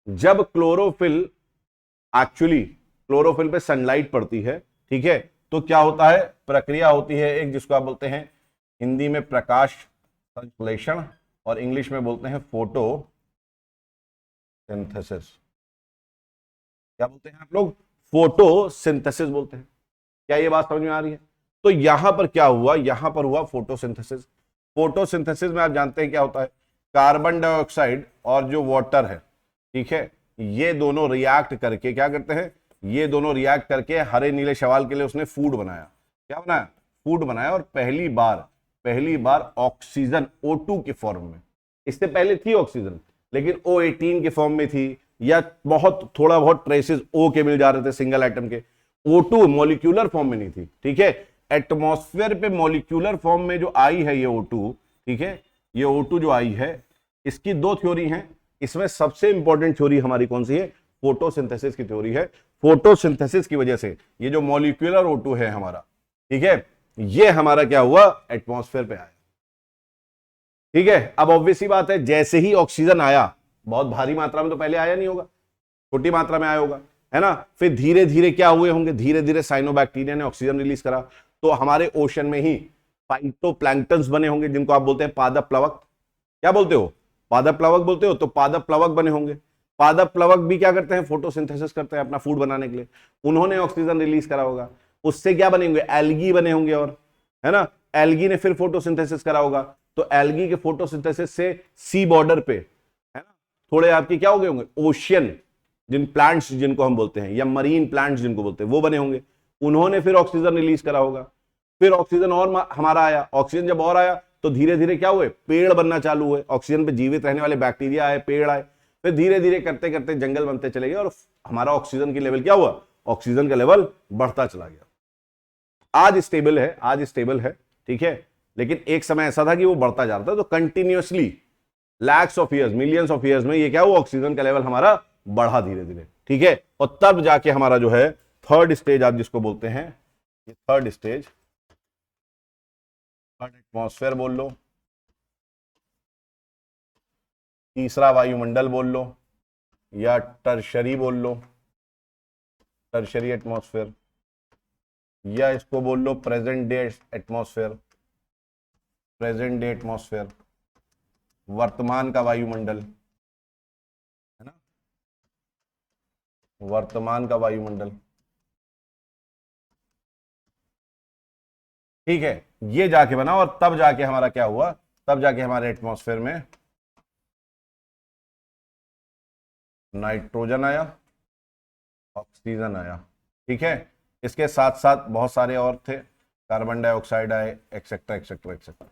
जब क्लोरोफिल एक्चुअली क्लोरोफिल पे सनलाइट पड़ती है, ठीक है, तो क्या होता है, प्रक्रिया होती है एक, जिसको आप बोलते हैं हिंदी में प्रकाश संश्लेषण और इंग्लिश में बोलते हैं फोटोसिंथेसिस। क्या बोलते हैं आप लोग? फोटोसिंथेसिस बोलते हैं। क्या ये बात समझ में आ रही है? तो यहां पर क्या हुआ, यहां पर हुआ फोटोसिंथेसिस। फोटोसिंथेसिस में आप जानते हैं क्या होता है, कार्बन डाइऑक्साइड और जो वाटर है, ठीक है, ये दोनों रिएक्ट करके क्या करते हैं, ये दोनों रिएक्ट करके हरे नीले शैवाल के लिए उसने फूड बनाया। क्या बनाया? फूड बनाया। और पहली बार ऑक्सीजन O2 के फॉर्म में, इससे पहले थी ऑक्सीजन लेकिन O18 के फॉर्म में थी, या बहुत थोड़ा बहुत ट्रेसेस O के मिल जा रहे थे सिंगल एटम के। O2 मॉलिक्यूलर फॉर्म में नहीं थी, ठीक है। एटमॉस्फेयर पे मॉलिक्यूलर फॉर्म में जो आई है ये O2, ठीक है, ये O2 जो आई है, इसकी दो थ्योरी हैं। इसमें सबसे इंपॉर्टेंट थ्योरी हमारी कौन सी है? फोटोसिंथेसिस की थ्योरी है। फोटोसिंथेसिस की वजह से ये जो मॉलिक्यूलर O2 है हमारा, ठीक है, ये हमारा क्या हुआ, एटमॉस्फेयर पे आया। ठीक है। अब ऑब्वियस सी बात है, जैसे ही ऑक्सीजन आया, बहुत भारी मात्रा में तो पहले आया नहीं होगा, छोटी मात्रा में आया होगा, है ना। फिर धीरे धीरे क्या हुए होंगे, धीरे धीरे साइनोबैक्टीरिया ने ऑक्सीजन रिलीज करा, तो हमारे ओशन में ही फाइटोप्लैंक्टन्स बने होंगे, जिनको आप बोलते हैं पादप प्लवक। क्या बोलते हो? पादप प्लवक बोलते हो। तो पादप प्लवक बने होंगे। पादप प्लवक भी क्या करते हैं, फोटोसिंथेसिस करते हैं अपना फूड बनाने के लिए। उन्होंने ऑक्सीजन रिलीज करा होगा, उससे क्या बने होंगे, एल्गी बने होंगे, और है ना, एल्गी ने फिर फोटोसिंथेसिस करा होगा। तो एल्गी के फोटोसिंथेसिस से सी बॉर्डर पे, है ना, थोड़े आपके क्या हो गए होंगे, ओशियन, जिन प्लांट्स जिनको हम बोलते हैं, या मरीन प्लांट्स जिनको बोलते हैं, वो बने होंगे। उन्होंने फिर ऑक्सीजन रिलीज करा होगा। फिर ऑक्सीजन और हमारा आया, ऑक्सीजन जब और आया तो धीरे धीरे क्या हुए, पेड़ बनना चालू हुए, ऑक्सीजन पे जीवित रहने वाले बैक्टीरिया आए, पेड़ आए। फिर धीरे धीरे करते करते जंगल बनते चले गए, और हमारा ऑक्सीजन की लेवल क्या हुआ, ऑक्सीजन का लेवल बढ़ता चला गया। आज स्टेबल है, आज स्टेबल है, ठीक है। लेकिन एक समय ऐसा था कि वो बढ़ता जा रहा था। तो continuously lakhs of years, millions of years में ये क्या हुआ, ऑक्सीजन का लेवल हमारा बढ़ा धीरे धीरे, ठीक है। और तब जाके हमारा जो है थर्ड स्टेज, आप जिसको बोलते हैं, ये थर्ड स्टेज, थर्ड एटमॉस्फेयर बोल लो, तीसरा वायुमंडल बोल लो, या टर्शरी बोल लो, टर्शरी एटमॉस्फेयर, या इसको बोल लो present day atmosphere, present day atmosphere, वर्तमान का वायुमंडल, है ना, वर्तमान का वायुमंडल, ठीक है। ये जाके बना, और तब जाके हमारा क्या हुआ, तब जाके हमारे एटमॉस्फेयर में नाइट्रोजन आया, ऑक्सीजन आया, ठीक है। इसके साथ साथ बहुत सारे और थे, कार्बन डाइऑक्साइड आए, एक्सेट्रा एक्सेट्रा एक्सेट्रा।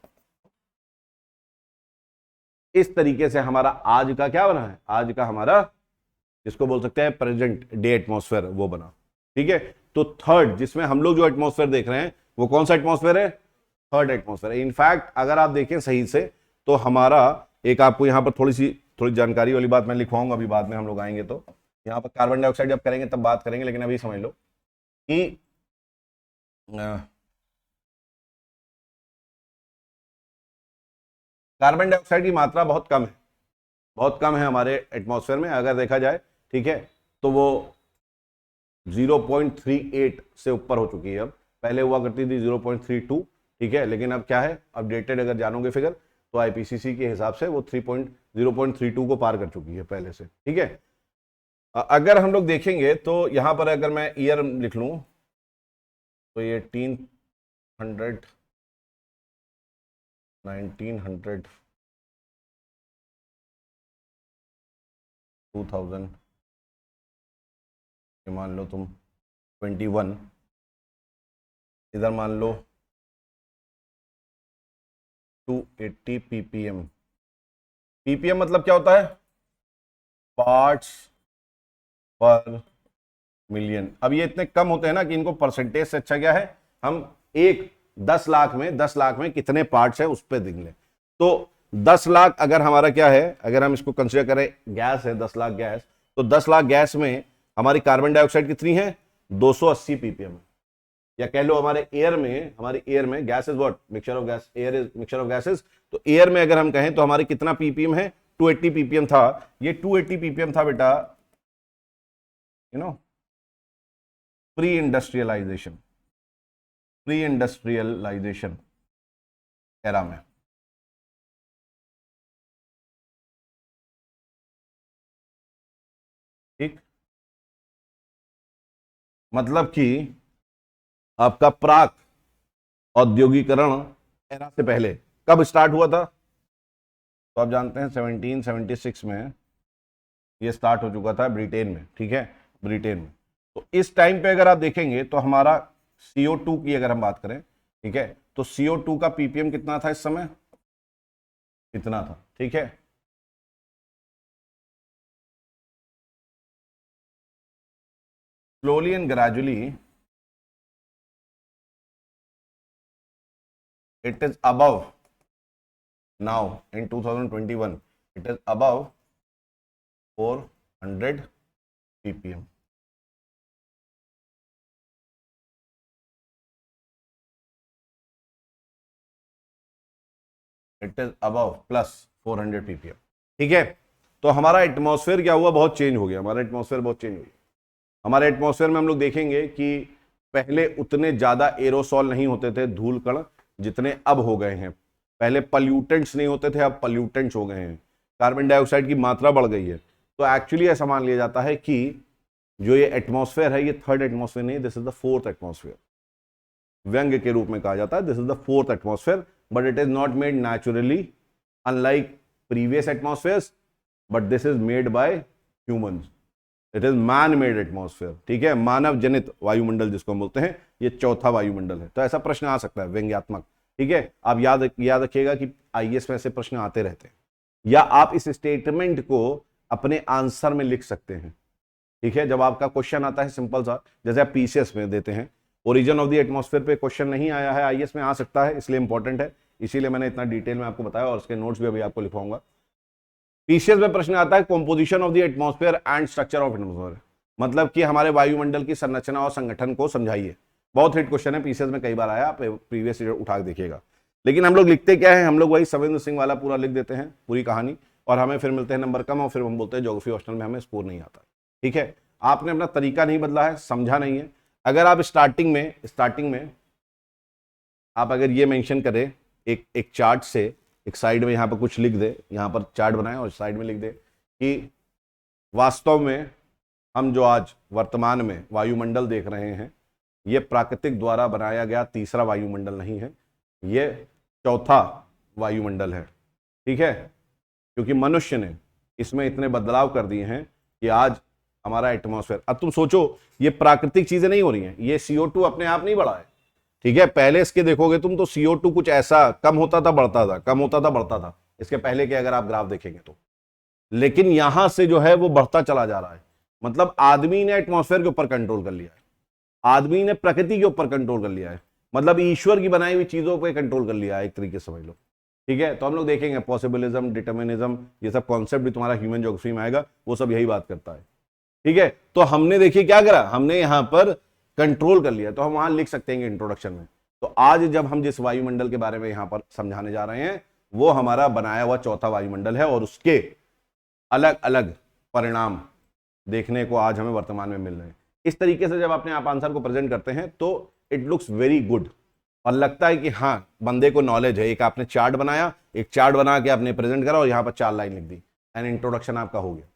इस तरीके से हमारा आज का क्या बना है, आज का हमारा जिसको बोल सकते हैं प्रेजेंट डे एटमॉस्फेयर, वो बना, ठीक है। तो थर्ड, जिसमें हम लोग जो एटमॉस्फेयर देख रहे हैं, वो कौन सा एटमॉस्फेयर है, थर्ड एटमॉस्फेयर। इनफैक्ट अगर आप देखें सही से, तो हमारा एक, आपको यहां पर थोड़ी जानकारी वाली बात मैं लिखवाऊंगा, अभी बाद में हम लोग आएंगे तो यहां पर कार्बन डाइऑक्साइड जब करेंगे तब बात करेंगे, लेकिन अभी समझ लो कि कार्बन डाइऑक्साइड की मात्रा बहुत कम है, बहुत कम है हमारे एटमॉस्फेयर में अगर देखा जाए, ठीक है। तो वो 0.38 से ऊपर हो चुकी है अब, पहले हुआ करती थी 0.32, ठीक है। लेकिन अब क्या है, अपडेटेड अगर जानोगे फिगर, तो आईपीसीसी के हिसाब से वो 0.32 को पार कर चुकी है पहले से, ठीक है। अगर हम लोग देखेंगे तो यहां पर अगर मैं ईयर लिख लूं, तो ये 1900 2000, मान लो तुम 21, इधर मान लो 280 ppm। ppm मतलब क्या होता है, पार्ट्स पर मिलियन। अब ये इतने कम होते हैं ना कि इनको परसेंटेज से अच्छा क्या है, हम 10 लाख में कितने पार्ट्स है उस पर देख लें। तो 10 लाख अगर हमारा क्या है, अगर हम इसको कंसीडर करें, गैस है 10 लाख गैस, तो 10 लाख गैस में हमारी कार्बन डाइऑक्साइड कितनी है, 280 ppm। या कह लो हमारे एयर में gas is what, mixture of gas, air is mixture of gases. तो एयर में अगर हम कहें तो हमारे कितना पीपीएम है, 280 पीपीएम था। ये 280 पीपीएम था बेटा, pre industrialization, pre industrialization era में। ठीक, मतलब कि आपका प्राक औद्योगिकरण एरा से पहले कब स्टार्ट हुआ था? तो आप जानते हैं 1776 में ये स्टार्ट हो चुका था ब्रिटेन में। ठीक है, ब्रिटेन में। तो इस टाइम पे अगर आप देखेंगे तो हमारा CO2 की अगर हम बात करें, ठीक है, तो CO2 का पीपीएम कितना था इस समय? कितना था? ठीक है, slowly and gradually it is above, now in 2021 it is above 400 ppm। It is above plus 400 ppm। ठीक है, तो हमारा एटमॉस्फेयर क्या हुआ? बहुत चेंज हो गया, हमारा एटमॉस्फेयर बहुत चेंज हो गया। हमारे एटमॉस्फेयर में हम लोग देखेंगे कि पहले उतने ज्यादा एरोसॉल नहीं होते थे, धूल कण, जितने अब हो गए हैं। पहले पल्यूटेंट्स नहीं होते थे, अब पल्यूटेंट्स हो गए हैं। कार्बन डाइऑक्साइड की मात्रा बढ़ गई है। तो एक्चुअली ऐसा मान लिया जाता है कि जो ये एटमॉस्फेयर है, ये थर्ड एटमॉस्फेयर नहीं, this is the fourth atmosphere. व्यंग्य के रूप में कहा जाता है this is the fourth atmosphere, but it is not made naturally unlike previous एटमॉस्फेयर्स, but this is made by humans. It is man made atmosphere. ठीक है, मानव जनित वायुमंडल जिसको हम बोलते हैं, ये चौथा वायुमंडल है। तो ऐसा प्रश्न आ सकता है व्यंग्यात्मक। ठीक है, आप याद रखिएगा कि आईएएस में ऐसे प्रश्न आते रहते हैं, या आप इस स्टेटमेंट को अपने आंसर में लिख सकते हैं। ठीक है, जब आपका क्वेश्चन आता है सिंपल सा, जैसे आप पीसीएस में देते हैं, ओरिजिन ऑफ द एटमॉस्फेयर पे क्वेश्चन नहीं आया है, आईएएस में आ सकता है, इसलिए इंपॉर्टेंट है, इसीलिए मैंने इतना डिटेल में आपको बताया, और उसके नोट्स भी अभी आपको लिखवाऊंगा। पीसीएस में प्रश्न आता है composition of the atmosphere and structure of atmosphere, मतलब कि हमारे वायुमंडल की संरचना और संगठन को समझाइए। बहुत हिट क्वेश्चन है, पीसीएस में कई बार आया, आप प्रीवियस ईयर उठा के देखिएगा। लेकिन हम लोग लिखते क्या है, हम लोग वही सविंद्र सिंह वाला पूरा लिख देते हैं, पूरी कहानी, और हमें फिर मिलते हैं नंबर कम, और फिर हम बोलते हैं ज्योग्राफी हॉस्टल में हमें स्कोर नहीं आता। ठीक है, आपने अपना तरीका नहीं बदला है, समझा नहीं है। अगर आप स्टार्टिंग में आप अगर ये मेंशन करें एक चार्ट से, एक साइड में यहाँ पर कुछ लिख दे, यहाँ पर चार्ट बनाए और साइड में लिख दे कि वास्तव में हम जो आज वर्तमान में वायुमंडल देख रहे हैं, ये प्राकृतिक द्वारा बनाया गया तीसरा वायुमंडल नहीं है, ये चौथा वायुमंडल है। ठीक है, क्योंकि मनुष्य ने इसमें इतने बदलाव कर दिए हैं कि आज हमारा एटमॉस्फेयर, अब तुम सोचो, ये प्राकृतिक चीजें नहीं हो रही हैं, ये CO2 अपने आप नहीं बढ़ा है। ठीक है, पहले इसके देखोगे तुम तो CO2 कुछ ऐसा कम होता था बढ़ता था, कम होता था बढ़ता था, इसके पहले के अगर आप ग्राफ देखेंगे तो। लेकिन यहां से जो है वो बढ़ता चला जा रहा है। मतलब आदमी ने एटमॉस्फेयर के ऊपर कंट्रोल कर लिया है, आदमी ने प्रकृति के ऊपर कंट्रोल कर लिया है, मतलब ईश्वर की बनाई हुई चीजों पर कंट्रोल कर लिया है, एक तरीके से समझ लो। ठीक है, तो हम लोग देखेंगे पॉसिबिलिज्म, डिटर्मिनिज्म, ये सब कॉन्सेप्ट भी तुम्हारा ह्यूमन ज्योग्राफी में आएगा, वो सब यही बात करता है। ठीक है, तो हमने देखिए क्या करा, हमने यहां पर कंट्रोल कर लिया, तो हम वहां लिख सकते हैं इंट्रोडक्शन में। तो आज जब हम जिस वायुमंडल के बारे में यहां पर समझाने जा रहे हैं, वो हमारा बनाया हुआ चौथा वायुमंडल है, और उसके अलग अलग परिणाम देखने को आज हमें वर्तमान में मिल रहे हैं। इस तरीके से जब अपने आप आंसर को प्रेजेंट करते हैं तो इट लुक्स वेरी गुड, और लगता है कि हाँ बंदे को नॉलेज है। एक आपने चार्ट बनाया, एक चार्ट बना के आपने प्रेजेंट करा और यहाँ पर 4 लाइन लिख दी, एंड इंट्रोडक्शन आपका हो गया।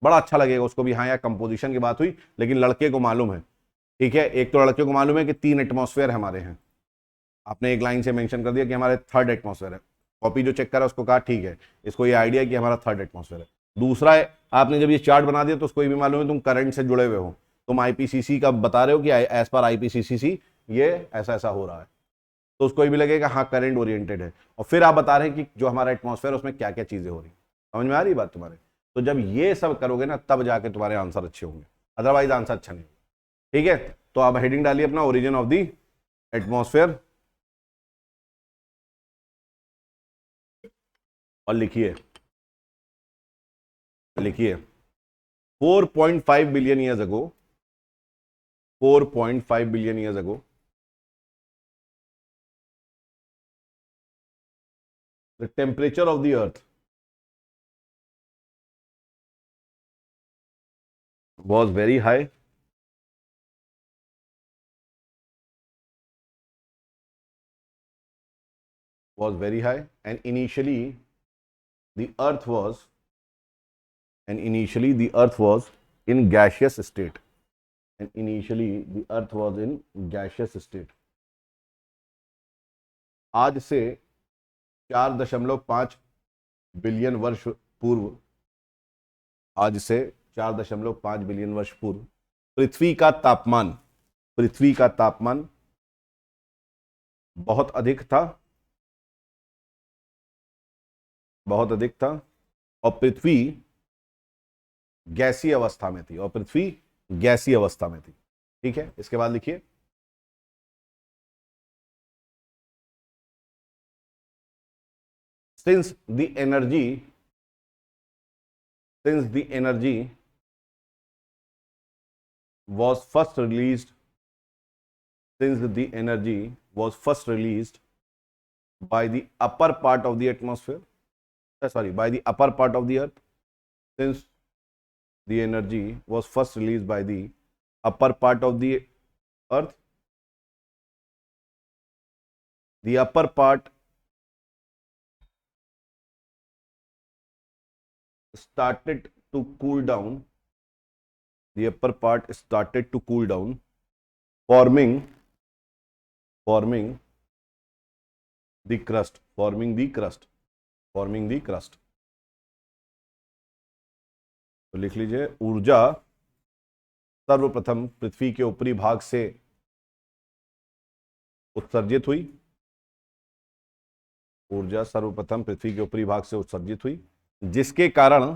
बड़ा अच्छा लगेगा उसको भी, हाँ यार कंपोजिशन की बात हुई, लेकिन लड़के को मालूम है। ठीक है, एक तो लड़के को मालूम है कि 3 एटमॉस्फेयर हमारे हैं, आपने एक लाइन से मेंशन कर दिया कि हमारे थर्ड एटमॉस्फेयर है। कॉपी जो चेक करा उसको कहा ठीक है, इसको ये आइडिया कि हमारा थर्ड एटमॉस्फेयर है। दूसरा है, आपने जब ये चार्ट बना दिया तो उसको ये भी मालूम है तुम करंट से जुड़े हुए हो, तुम आईपीसीसी का बता रहे हो कि एज पर आईपीसीसी ये ऐसा ऐसा हो रहा है, तो उसको भी लगेगा हाँ करंट ओरिएंटेड है। और फिर आप बता रहे हैं कि जो हमारा एटमॉस्फेयर है उसमें क्या क्या चीजें हो रही, समझ में आ रही बात तुम्हारे? तो जब ये सब करोगे ना तब जाके तुम्हारे आंसर अच्छे होंगे, अदरवाइज आंसर अच्छा नहीं। ठीक है, तो आप हेडिंग डालिए अपना ओरिजिन ऑफ द एटमॉस्फेयर और लिखिए 4.5 billion years ago, 4.5 billion years ago the temperature of the earth was very high and the earth was the earth was in gaseous state आज से 4.5 बिलियन वर्ष पूर्व आज से 4.5 बिलियन वर्ष पूर्व पृथ्वी का तापमान बहुत अधिक था और पृथ्वी गैसीय अवस्था में थी। ठीक है, इसके बाद लिखिए since the energy was first released by the upper part of the atmosphere, by the upper part of the earth, since the energy was first released by the upper part of the earth, the upper part started to cool down, forming the crust, तो लिख लीजिए ऊर्जा सर्वप्रथम पृथ्वी के ऊपरी भाग से उत्सर्जित हुई, जिसके कारण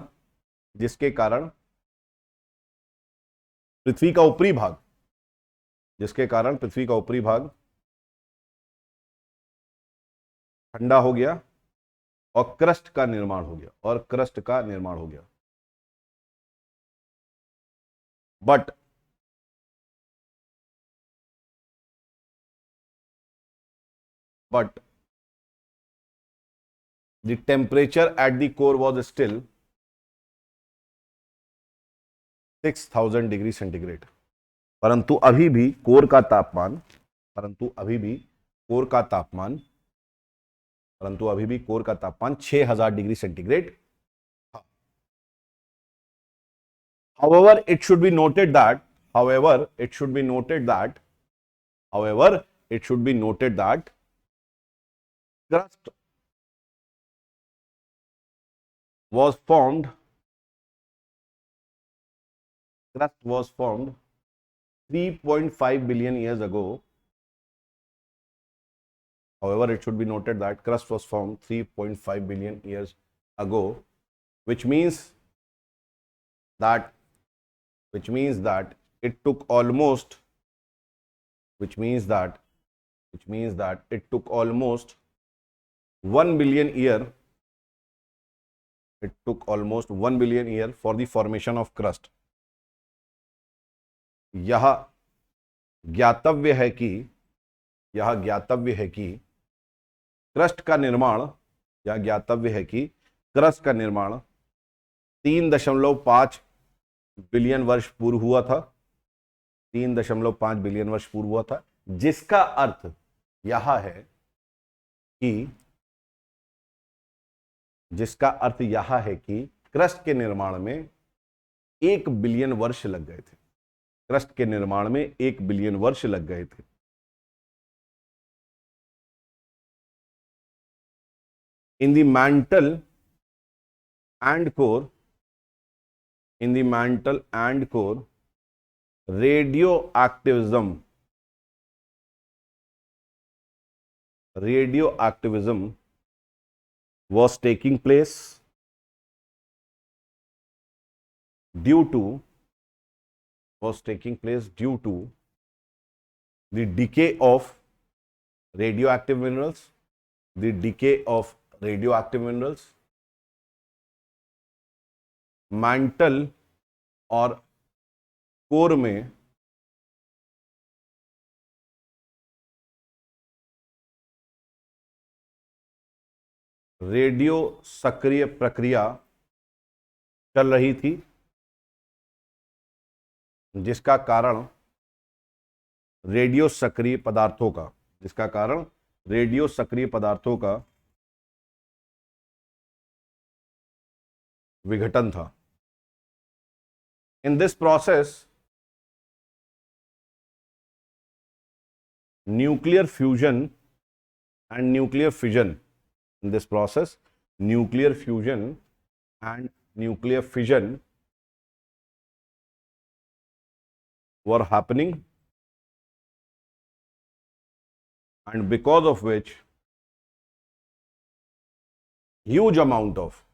पृथ्वी का ऊपरी भाग ठंडा हो गया और क्रस्ट का निर्माण हो गया, but the temperature at the core was still 6000 degree centigrade. परंतु अभी भी कोर का तापमान 6000 डिग्री सेंटीग्रेड था। However, it should be noted that crust was formed 3.5 billion years ago. Which means that it took almost 1 billion year for the formation of crust. यह ज्ञातव्य है कि क्रस्ट का निर्माण 3.5 बिलियन वर्ष पूर्व हुआ था, जिसका अर्थ यह है कि क्रस्ट के निर्माण में 1 बिलियन वर्ष लग गए थे। In the mantle and core, radioactivism was taking place due to the decay of radioactive minerals, mantle और कोर में रेडियो सक्रिय प्रक्रिया चल रही थी, जिसका कारण रेडियो सक्रिय पदार्थों का विघटन था। In this process nuclear fusion and nuclear fission were happening, and because of which huge amount of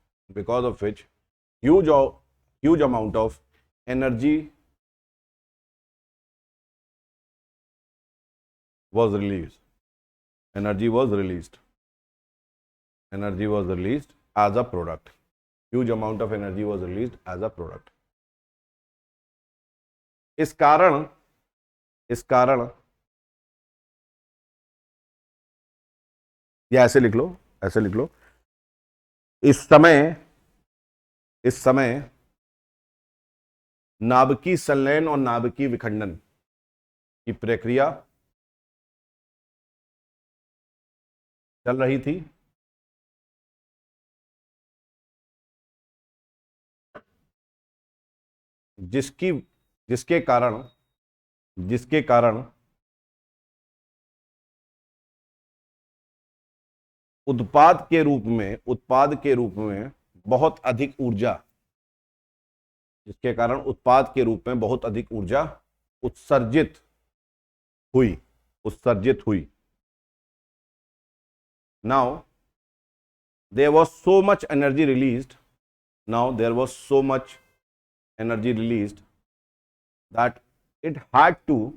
energy was released as a product. Huge amount of energy was released as a product. इस कारण या ऐसे लिख लो इस समय नाभिकीय संलयन और नाभिकीय विखंडन की प्रक्रिया चल रही थी, जिसके कारण उत्पाद के रूप में बहुत अधिक ऊर्जा उत्सर्जित हुई। Now there was so much energy released that it had to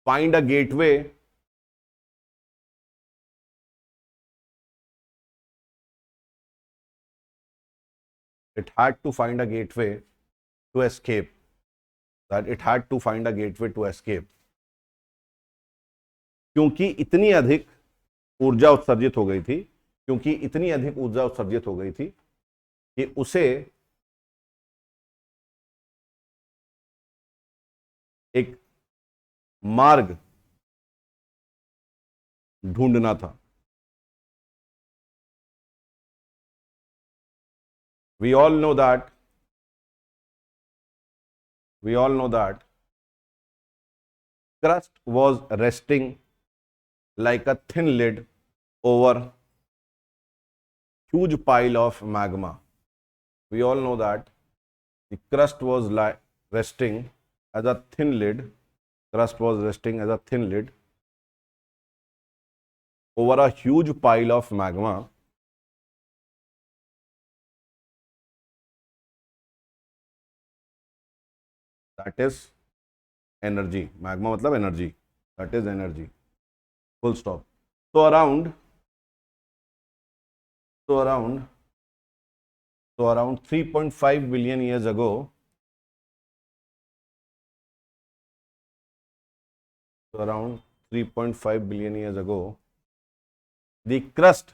find a gateway to escape. क्योंकि इतनी अधिक ऊर्जा उत्सर्जित हो गई थी कि उसे एक मार्ग ढूंढना था। We all know that crust was resting like a thin lid over huge pile of magma. We all know that the crust was resting as a thin lid. Over a huge pile of magma. That is energy. Magma मतलब energy. That is energy. Full stop. So around 3.5 billion years ago, the crust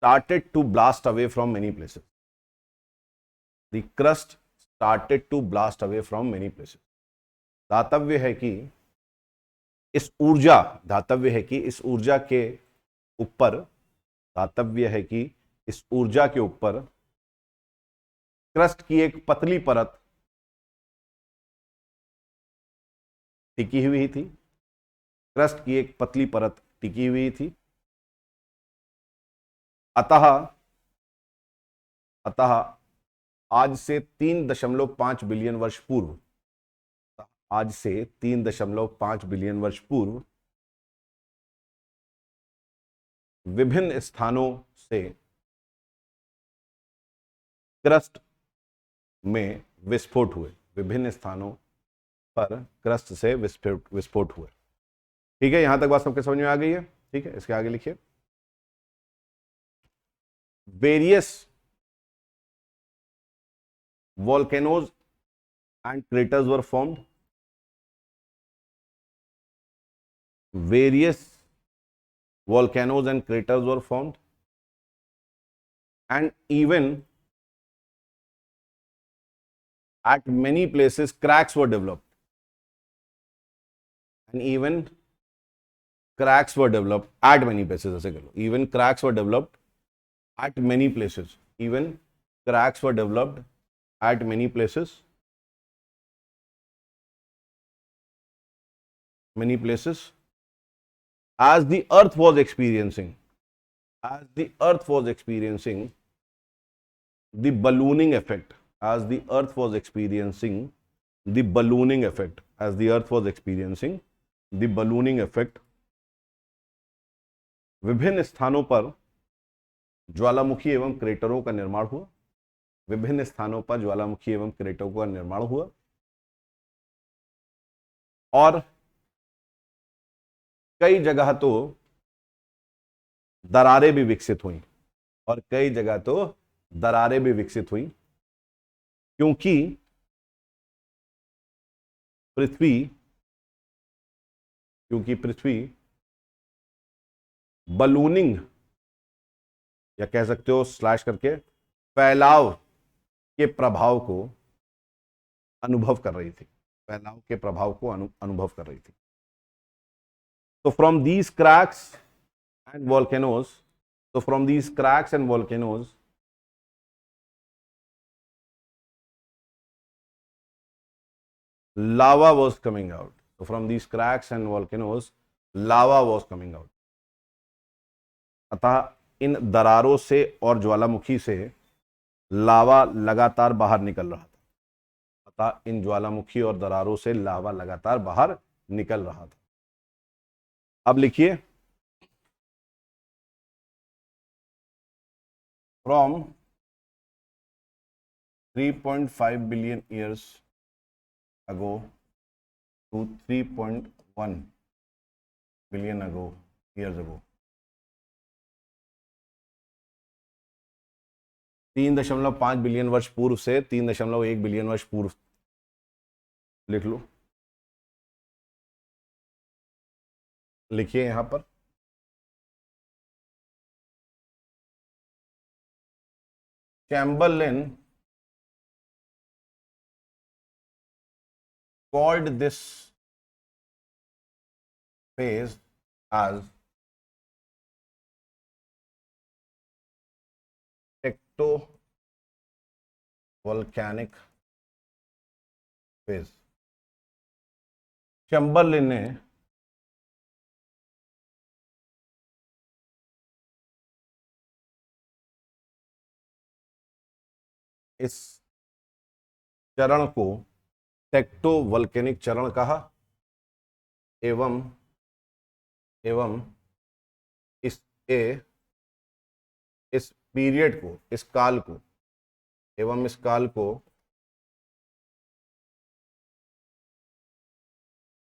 started to blast away from many places. धातव्य है कि इस ऊर्जा के ऊपर क्रस्ट की एक पतली परत टिकी हुई थी। अतः आज से 3.5 बिलियन वर्ष पूर्व विभिन्न स्थानों से क्रस्ट में विस्फोट हुए। ठीक है, यहां तक बात सबके समझ में आ गई है? ठीक है, इसके आगे लिखिए। Various volcanoes and craters were formed. various volcanoes and craters were formed, and even at many places cracks were developed, and even cracks were developed at many places. ऐसे करो, even cracks were developed at many places, even cracks were developed at many places, as the earth was experiencing the ballooning effect, as the earth was experiencing the ballooning effect, विभिन्न स्थानों पर ज्वालामुखी एवं क्रेटरों का निर्माण हुआ, और कई जगह तो दरारें भी विकसित हुई, क्योंकि पृथ्वी बलूनिंग, या कह सकते हो स्लैश करके फैलाव के प्रभाव को अनुभव कर रही थी, तो from these cracks and volcanoes lava was coming out. So from these cracks and volcanoes, lava was coming out. अतः इन दरारों से और ज्वालामुखी से लावा लगातार बाहर निकल रहा था। अब लिखिए, from 3.5 billion years ago to 3.1 billion years ago, 3.5 billion वर्ष पूर्व से 3.1 बिलियन वर्ष पूर्व, लिख लो, लिखिए यहां पर Chamberlain called this phase as tectovolcanic phase। Chamberlain ने इस चरण को टेक्टोवल्केनिक चरण कहा, एवं इस पीरियड को, इस काल को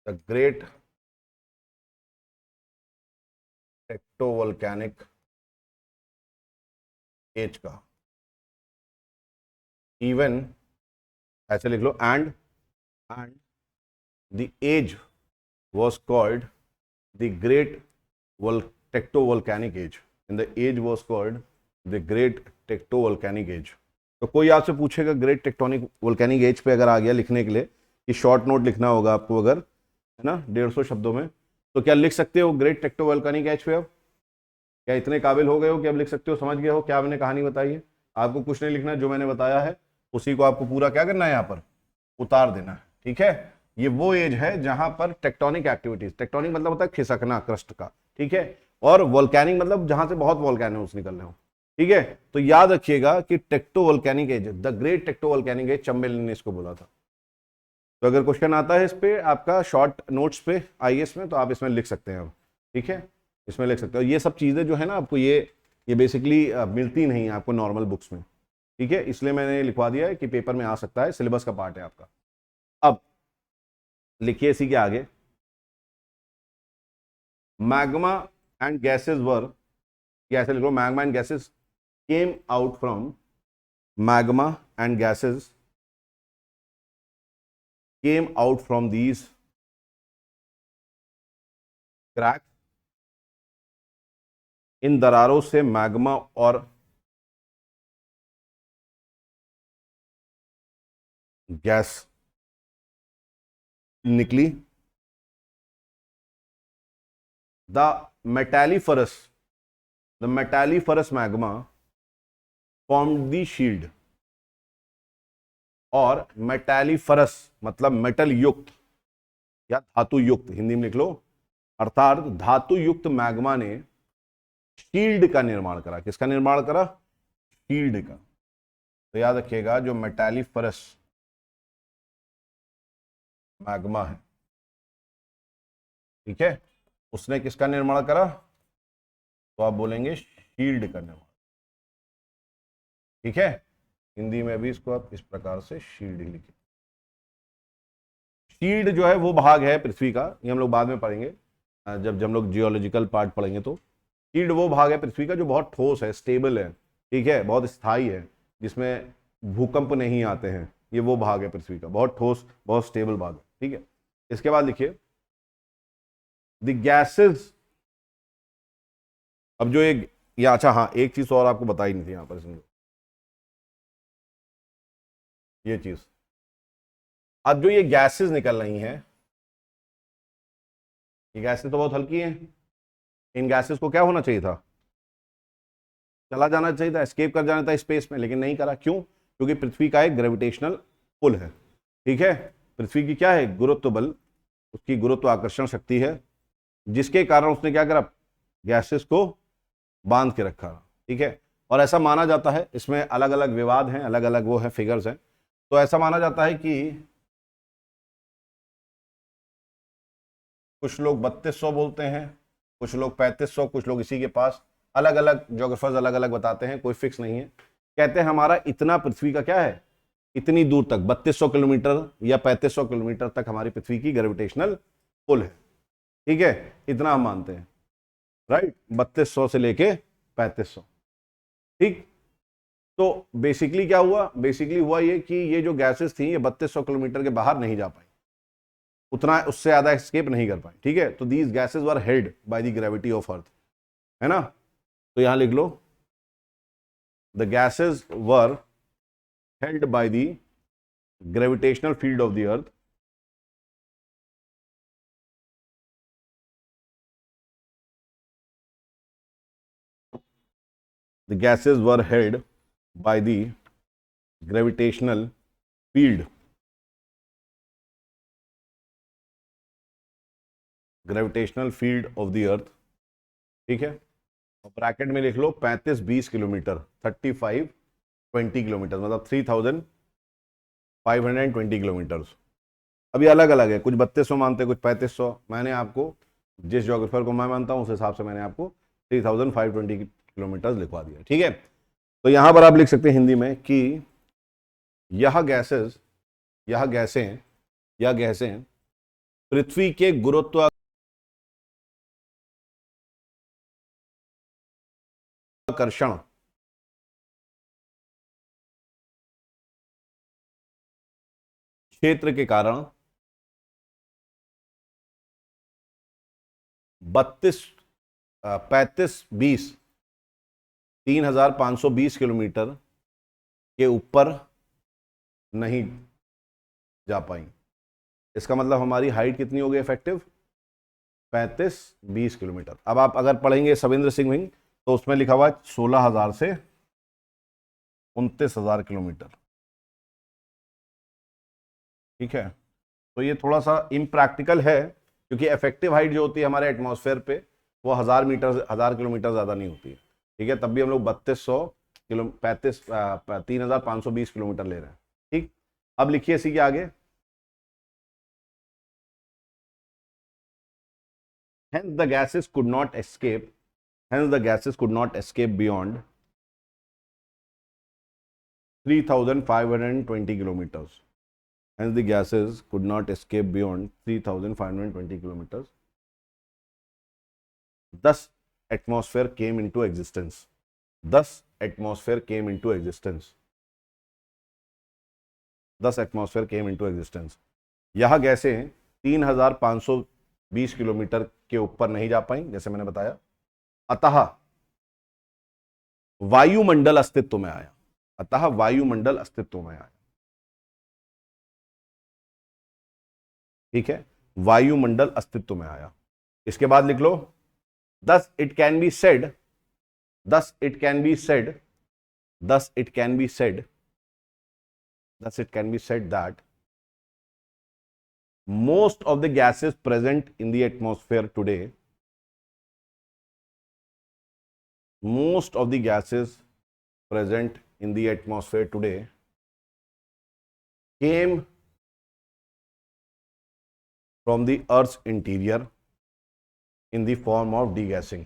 द ग्रेट टेक्टोवल्केनिक एज का, इवन ऐसे लिख लो, and the age was called the great tectovolcanic age, and the age was called the great tectovolcanic age। तो कोई आपसे पूछेगा ग्रेट टेक्टोनिक वोल्केनिक एज पे अगर आ गया लिखने के लिए कि शॉर्ट नोट लिखना होगा आपको, अगर है ना 150 शब्दों में, तो क्या लिख सकते हो ग्रेट टेक्टोवोल्केनिक एज पे? अब क्या इतने काबिल हो गए हो कि अब लिख सकते हो? समझ गए हो क्या मैंने कहानी बताई है? आपको कुछ नहीं लिखना, जो मैंने बताया है उसी को आपको पूरा क्या करना है, यहाँ पर उतार देना है, ठीक है। ये वो एज है जहां पर टेक्टोनिक एक्टिविटीज, टेक्टोनिक मतलब होता है खिसकना क्रस्ट का, ठीक है, और वोल्केनिक मतलब जहां से बहुत वोल्केनोस निकल रहे हो, ठीक है। तो याद रखिएगा कि tectovolcanic age, the great tectovolcanic age, Chamberlain ने इसको बोला था। तो अगर क्वेश्चन आता है इस पे आपका शॉर्ट नोट्स पे आईएएस में, तो आप इसमें लिख सकते हैं अब, ठीक है, इसमें लिख सकते हो। ये सब चीजें जो है ना आपको ये बेसिकली मिलती नहीं है आपको नॉर्मल बुक्स में, ठीक है, इसलिए मैंने लिखवा दिया है कि पेपर में आ सकता है, सिलेबस का पार्ट है आपका। अब लिखिए इसी के आगे, मैग्मा एंड गैसेस वर, ऐसे लिखो, magma and gases came out from, magma and gases came out from these crack, इन दरारों से मैग्मा और गैस निकली। The metalliferous the metalliferous magma formed the shield. और मेटालिफरस मतलब मेटल युक्त या धातु युक्त, हिंदी में लिख लो, अर्थात धातु युक्त मैग्मा ने शील्ड का निर्माण करा। किसका निर्माण करा? शील्ड का। तो याद रखिएगा, जो मेटालिफरस मैग्मा है, ठीक है, उसने किसका निर्माण करा? तो आप बोलेंगे शील्ड का निर्माण। ठीक है, हिंदी में भी इसको आप इस प्रकार से शील्ड लिखिए। शील्ड जो है वो भाग है पृथ्वी का, ये हम लोग बाद में पढ़ेंगे जब हम लोग जियोलॉजिकल पार्ट पढ़ेंगे। तो शील्ड वो भाग है पृथ्वी का जो बहुत ठोस है, स्टेबल है, ठीक है, बहुत स्थायी है, जिसमें भूकंप नहीं आते हैं। ये वो भाग है पृथ्वी का, बहुत ठोस, बहुत स्टेबल भाग है। ठीक है, इसके बाद लिखिए द गैसेस। अब जो एक या अच्छा हाँ, एक चीज और आपको बताई नहीं थी यहां पर, समझो ये चीज। अब जो ये गैसेस निकल रही हैं, ये गैसेस तो बहुत हल्की हैं। इन गैसेस को क्या होना चाहिए था? चला जाना चाहिए था, एस्केप कर जाना था स्पेस में, लेकिन नहीं करा। क्यों? क्योंकि पृथ्वी का एक ग्रेविटेशनल पुल है। ठीक है, पृथ्वी की क्या है? गुरुत्व बल, उसकी गुरुत्वाकर्षण शक्ति है, जिसके कारण उसने क्या करा? गैसेस को बांध के रखा। ठीक है, और ऐसा माना जाता है, इसमें अलग अलग विवाद हैं, अलग अलग वो है फिगर्स हैं, तो ऐसा माना जाता है कि कुछ लोग 3200 बोलते हैं, कुछ लोग 3500, कुछ लोग इसी के पास, अलग अलग ज्योग्राफर्स अलग अलग बताते हैं, कोई फिक्स नहीं है। कहते हैं हमारा इतना पृथ्वी का क्या है, इतनी दूर तक 3200 किलोमीटर या 3500 किलोमीटर तक हमारी पृथ्वी की ग्रेविटेशनल पुल है। ठीक है, इतना हम मानते हैं, राइट, 3200 से लेके 3500। ठीक, तो बेसिकली क्या हुआ? बेसिकली हुआ ये कि ये जो गैसेस थी ये 3200 किलोमीटर के बाहर नहीं जा पाई, उतना उससे ज्यादा एस्केप नहीं कर पाए। ठीक है, तो these gases were held by the gravity of earth, है ना। तो यहां लिख लो the gases were held by the gravitational field of the earth. The gases were held by the gravitational field, gravitational field of the earth. ठीक है, और ब्रैकेट में लिख लो 35-20 किलोमीटर, 35-20 किलोमीटर, मतलब 3520 किलोमीटर्स। अभी अलग अलग है, कुछ 3200 मानते हैं, कुछ 3500। मैंने आपको जिस ज्योग्राफर को मैं मानता हूं उस हिसाब से मैंने आपको 3520 किलोमीटर लिखवा दिया। ठीक है, तो यहां पर आप लिख सकते हैं हिंदी में कि यह गैसें यह गैसें पृथ्वी के गुरुत्वाकर्षण क्षेत्र के कारण 3520 किलोमीटर के ऊपर नहीं जा पाई। इसका मतलब हमारी हाइट कितनी हो गई इफेक्टिव? 35-20 किलोमीटर। अब आप अगर पढ़ेंगे सविंद्र सिंह विंग तो उसमें लिखा हुआ है 16,000 से 29,000 किलोमीटर। ठीक है, तो ये थोड़ा सा इम्प्रैक्टिकल है, क्योंकि इफेक्टिव हाइट जो होती है हमारे एटमॉस्फेयर पे वो 1000 किलोमीटर ज़्यादा नहीं होती है। ठीक है, तब भी हम लोग 3,520 किलोमीटर ले रहे हैं। ठीक, अब लिखिए इसी के आगे, hence the gases could not escape beyond 3,520 kilometers. Hence the gases could not escape beyond 3,520 kilometers. Thus atmosphere came into existence. Thus atmosphere came into existence. Thus atmosphere came into existence. यह गैसें 3,520 20 किलोमीटर के ऊपर नहीं जा पाई, जैसे मैंने बताया। अतः वायुमंडल अस्तित्व में आया, अतः वायुमंडल अस्तित्व में आया। ठीक है, वायुमंडल अस्तित्व में आया। इसके बाद लिख लो, thus it can be said, thus it can be said, thus it can be said, thus it can be said that most of the gases present in the atmosphere today, most of the gases present in the atmosphere today came from the Earth's interior in the form of degassing.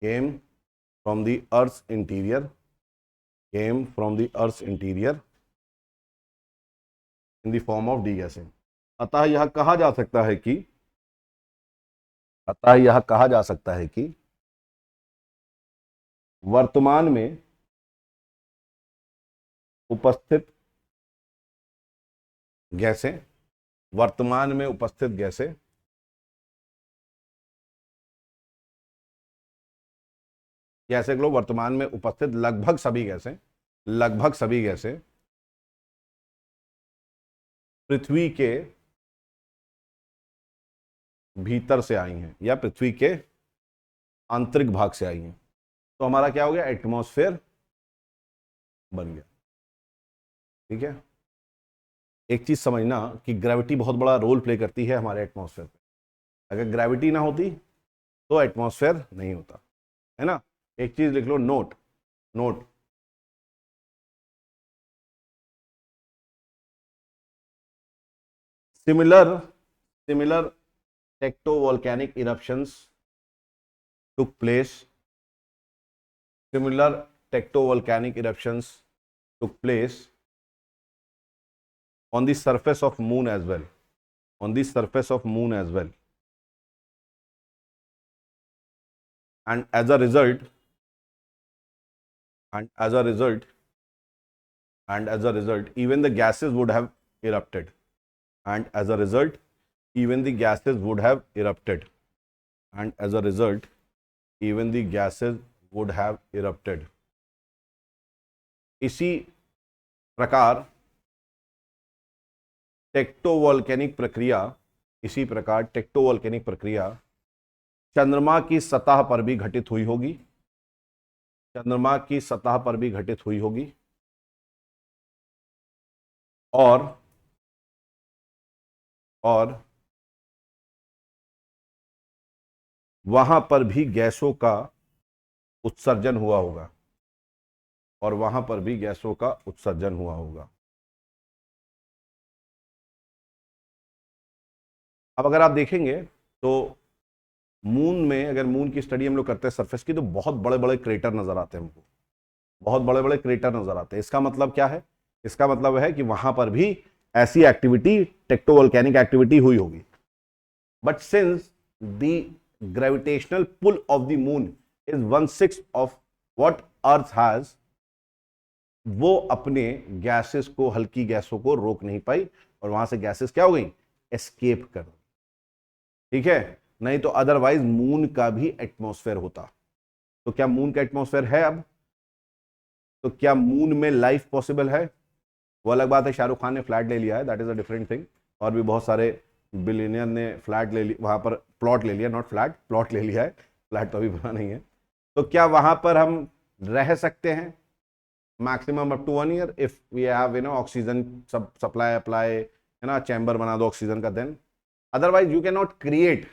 Came from the Earth's interior, came from the Earth's interior in the form of degassing. अतः यह कहा जा सकता है कि, अतः यह कहा जा सकता है कि वर्तमान में उपस्थित गैसें, वर्तमान में उपस्थित गैसें जैसे लोग वर्तमान में उपस्थित लगभग सभी गैसें, लगभग सभी गैसें पृथ्वी के भीतर से आई हैं या पृथ्वी के आंतरिक भाग से आई हैं। तो हमारा क्या हो गया, एटमॉस्फेयर बन गया। ठीक है, एक चीज समझना कि ग्रेविटी बहुत बड़ा रोल प्ले करती है हमारे एटमॉस्फेयर पे। अगर ग्रेविटी ना होती तो एटमॉस्फेयर नहीं होता, है ना। एक चीज लिख लो, note, note, similar tectovolcanic eruptions took place, similar tectovolcanic eruptions took place on the surface of moon as well, on the surface of moon as well, and as a result, even the gases would have erupted, and as a result even the gases would have erupted, and as a result even the gases would have erupted. इसी प्रकार टेक्टोवोल्केनिक प्रक्रिया, इसी प्रकार टेक्टोवोल्केनिक प्रक्रिया चंद्रमा की सतह पर भी घटित हुई होगी, चंद्रमा की सतह पर भी घटित हुई होगी, और वहां पर भी गैसों का उत्सर्जन हुआ होगा, और वहां पर भी गैसों का उत्सर्जन हुआ होगा। अब अगर आप देखेंगे तो मून में, अगर मून की स्टडी हम लोग करते हैं सरफेस की, तो बहुत बड़े बड़े क्रेटर नजर आते हैं हमको, बहुत बड़े बड़े क्रेटर नजर आते हैं। इसका मतलब क्या है, इसका मतलब है कि वहां पर भी ऐसी एक्टिविटी, टेक्टोवोल्केनिक एक्टिविटी हुई होगी। But since the gravitational pull of the moon is 1/6 of what earth has, वो अपने गैसेस को, हल्की गैसों को रोक नहीं पाई, और वहां से गैसेस क्या हो गई, एस्केप कर। ठीक है, नहीं तो अदरवाइज मून का भी एटमॉस्फेयर होता। तो क्या मून का एटमॉस्फेयर है अब? तो क्या मून में लाइफ पॉसिबल है? वो अलग बात है, शाहरुख खान ने फ्लैट ले लिया है, that is a different thing, और भी बहुत सारे बिलियनियर ने फ्लैट ले लिया, वहां पर प्लॉट ले लिया, नॉट फ्लैट, प्लॉट ले लिया है, फ्लैट तो अभी बना नहीं है। तो क्या वहां पर हम रह सकते हैं maximum up to 1 year if we have oxygen supply apply, है ना, चैम्बर बना दो ऑक्सीजन का, then otherwise you can not create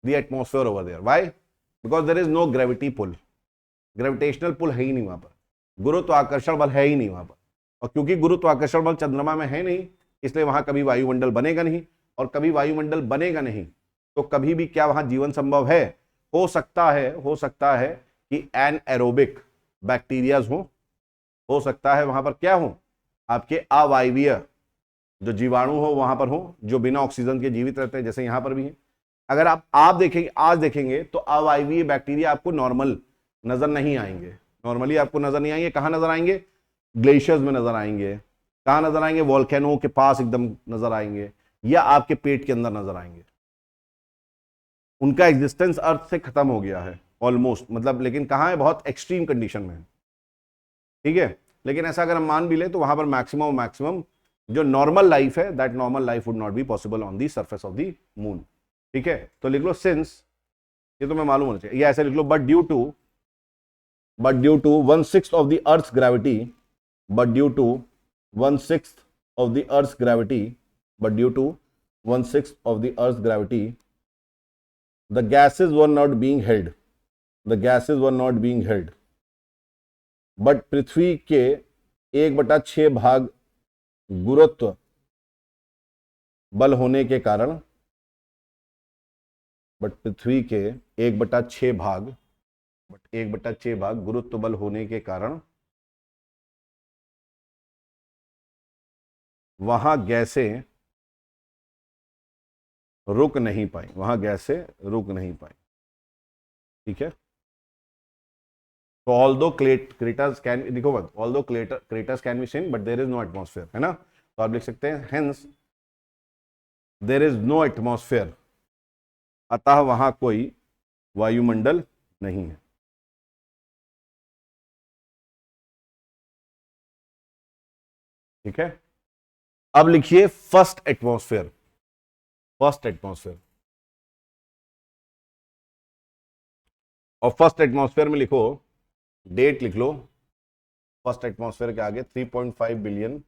the atmosphere over there. Why? Because there is no gravity pull, gravitational pull है ही नहीं वहां पर, गुरुत्वाकर्षण बल है ही नहीं वहां पर, और क्योंकि गुरुत्वाकर्षण बल चंद्रमा में है नहीं, इसलिए वहां कभी वायुमंडल बनेगा नहीं, और कभी वायुमंडल बनेगा नहीं तो कभी भी क्या वहां जीवन संभव है? हो सकता है कि एनएरोबिक बैक्टीरियाज हो सकता है वहां पर क्या हो, आपके अवायवीय जो जीवाणु हो वहां पर हो, जो बिना ऑक्सीजन के जीवित रहते हैं, जैसे यहां पर भी है। अगर आप देखेंगे, आज देखेंगे तो अवायवीय बैक्टीरिया आपको नॉर्मल नजर नहीं आएंगे, नॉर्मली आपको नजर नहीं आएंगे। कहां नजर आएंगे? ग्लेशियर्स में नजर आएंगे, कहाँ नजर आएंगे? वॉल्केनो के पास एकदम नजर आएंगे, या आपके पेट के अंदर नजर आएंगे। उनका एग्जिस्टेंस अर्थ से खत्म हो गया है ऑलमोस्ट, मतलब लेकिन कहाँ है? बहुत एक्सट्रीम कंडीशन में है, ठीक है। लेकिन ऐसा अगर हम मान भी ले तो वहां पर मैक्सिमम जो नॉर्मल लाइफ है, that normal life would not be possible on the surface of the moon, ठीक है। तो लिख लो सिंस, ये तो मैं मालूम होना चाहिए, ये ऐसे लिख लो, but due to 1/6 of the earth's gravity, but due to 1/6 of the earth's gravity, but due to 1/6 of the earth's gravity, the gases were not being held, the gases were not being held, but पृथ्वी के 1/6 भाग गुरुत्व बल होने के कारण, बट पृथ्वी के 1/6 भाग, बट 1/6 भाग गुरुत्व बल होने के कारण वहां गैसें रुक नहीं पाई, वहां गैसें रुक नहीं पाई, ठीक है। तो ऑल्दो क्रेटर्स कैन, देखो मत, although craters can be seen but there is no atmosphere, है ना। तो आप लिख सकते हैं hence there is no atmosphere, अतः वहां कोई वायुमंडल नहीं है, ठीक है। अब लिखिए फर्स्ट एटमॉस्फेयर, फर्स्ट एटमॉस्फेयर, और फर्स्ट एटमॉस्फेयर में लिखो, डेट लिख लो, फर्स्ट एटमॉस्फेयर के आगे 3.5 बिलियन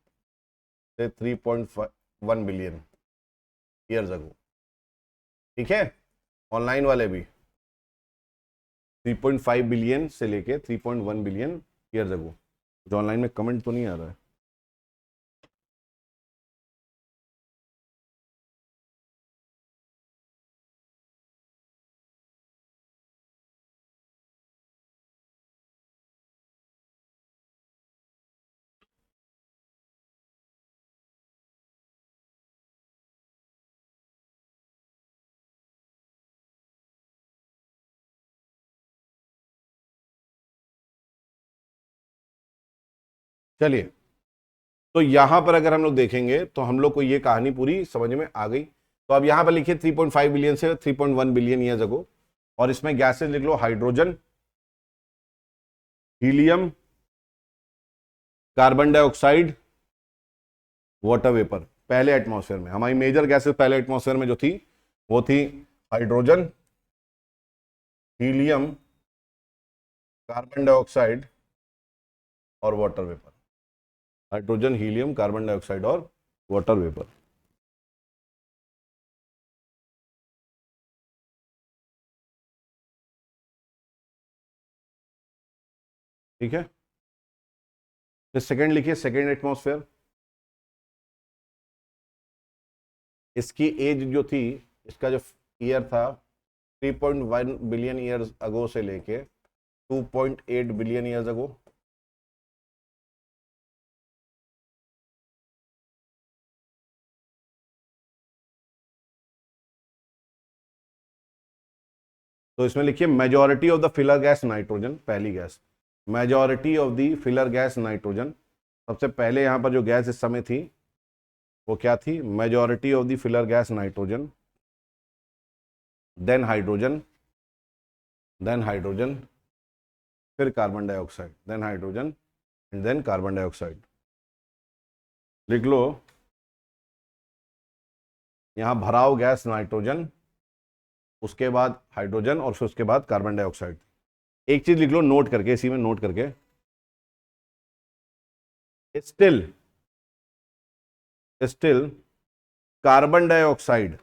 से 3.1 बिलियन ईयर्स अगो, ठीक है। ऑनलाइन वाले भी 3.5 बिलियन से लेके 3.1 बिलियन ईयर्स अगो। जो ऑनलाइन में कमेंट तो नहीं आ रहा है? चलिए, तो यहां पर अगर हम लोग देखेंगे तो हम लोग को ये कहानी पूरी समझ में आ गई। तो अब यहां पर लिखिए 3.5 बिलियन से 3.1 बिलियन ईयर्स अगो, और इसमें गैसेज लिख लो, hydrogen, helium, carbon dioxide, water vapour. पहले एटमॉस्फेयर में हमारी मेजर गैसेज पहले एटमॉस्फेयर में जो थी वो थी हाइड्रोजन, हीलियम, कार्बन डाइऑक्साइड और water vapour. Hydrogen, helium, carbon dioxide और वाटर वेपर, ठीक है। फिर सेकंड लिखिए, सेकंड एटमॉस्फेयर, इसकी एज जो थी, इसका जो ईयर था 3.1 बिलियन ईयर्स अगो से लेके 2.8 बिलियन ईयर्स अगो, तो इसमें लिखिए majority of the filler gas nitrogen, पहली gas, majority of the filler gas nitrogen. सबसे पहले यहां पर जो गैस इस समय थी वो क्या थी? Majority of the filler gas nitrogen, then hydrogen, then hydrogen, फिर carbon dioxide, then hydrogen and then carbon dioxide. लिख लो यहां भराव गैस नाइट्रोजन, उसके बाद हाइड्रोजन और फिर उसके बाद कार्बन डाइऑक्साइड। एक चीज लिख लो नोट करके, इसी में नोट करके, still still carbon dioxide,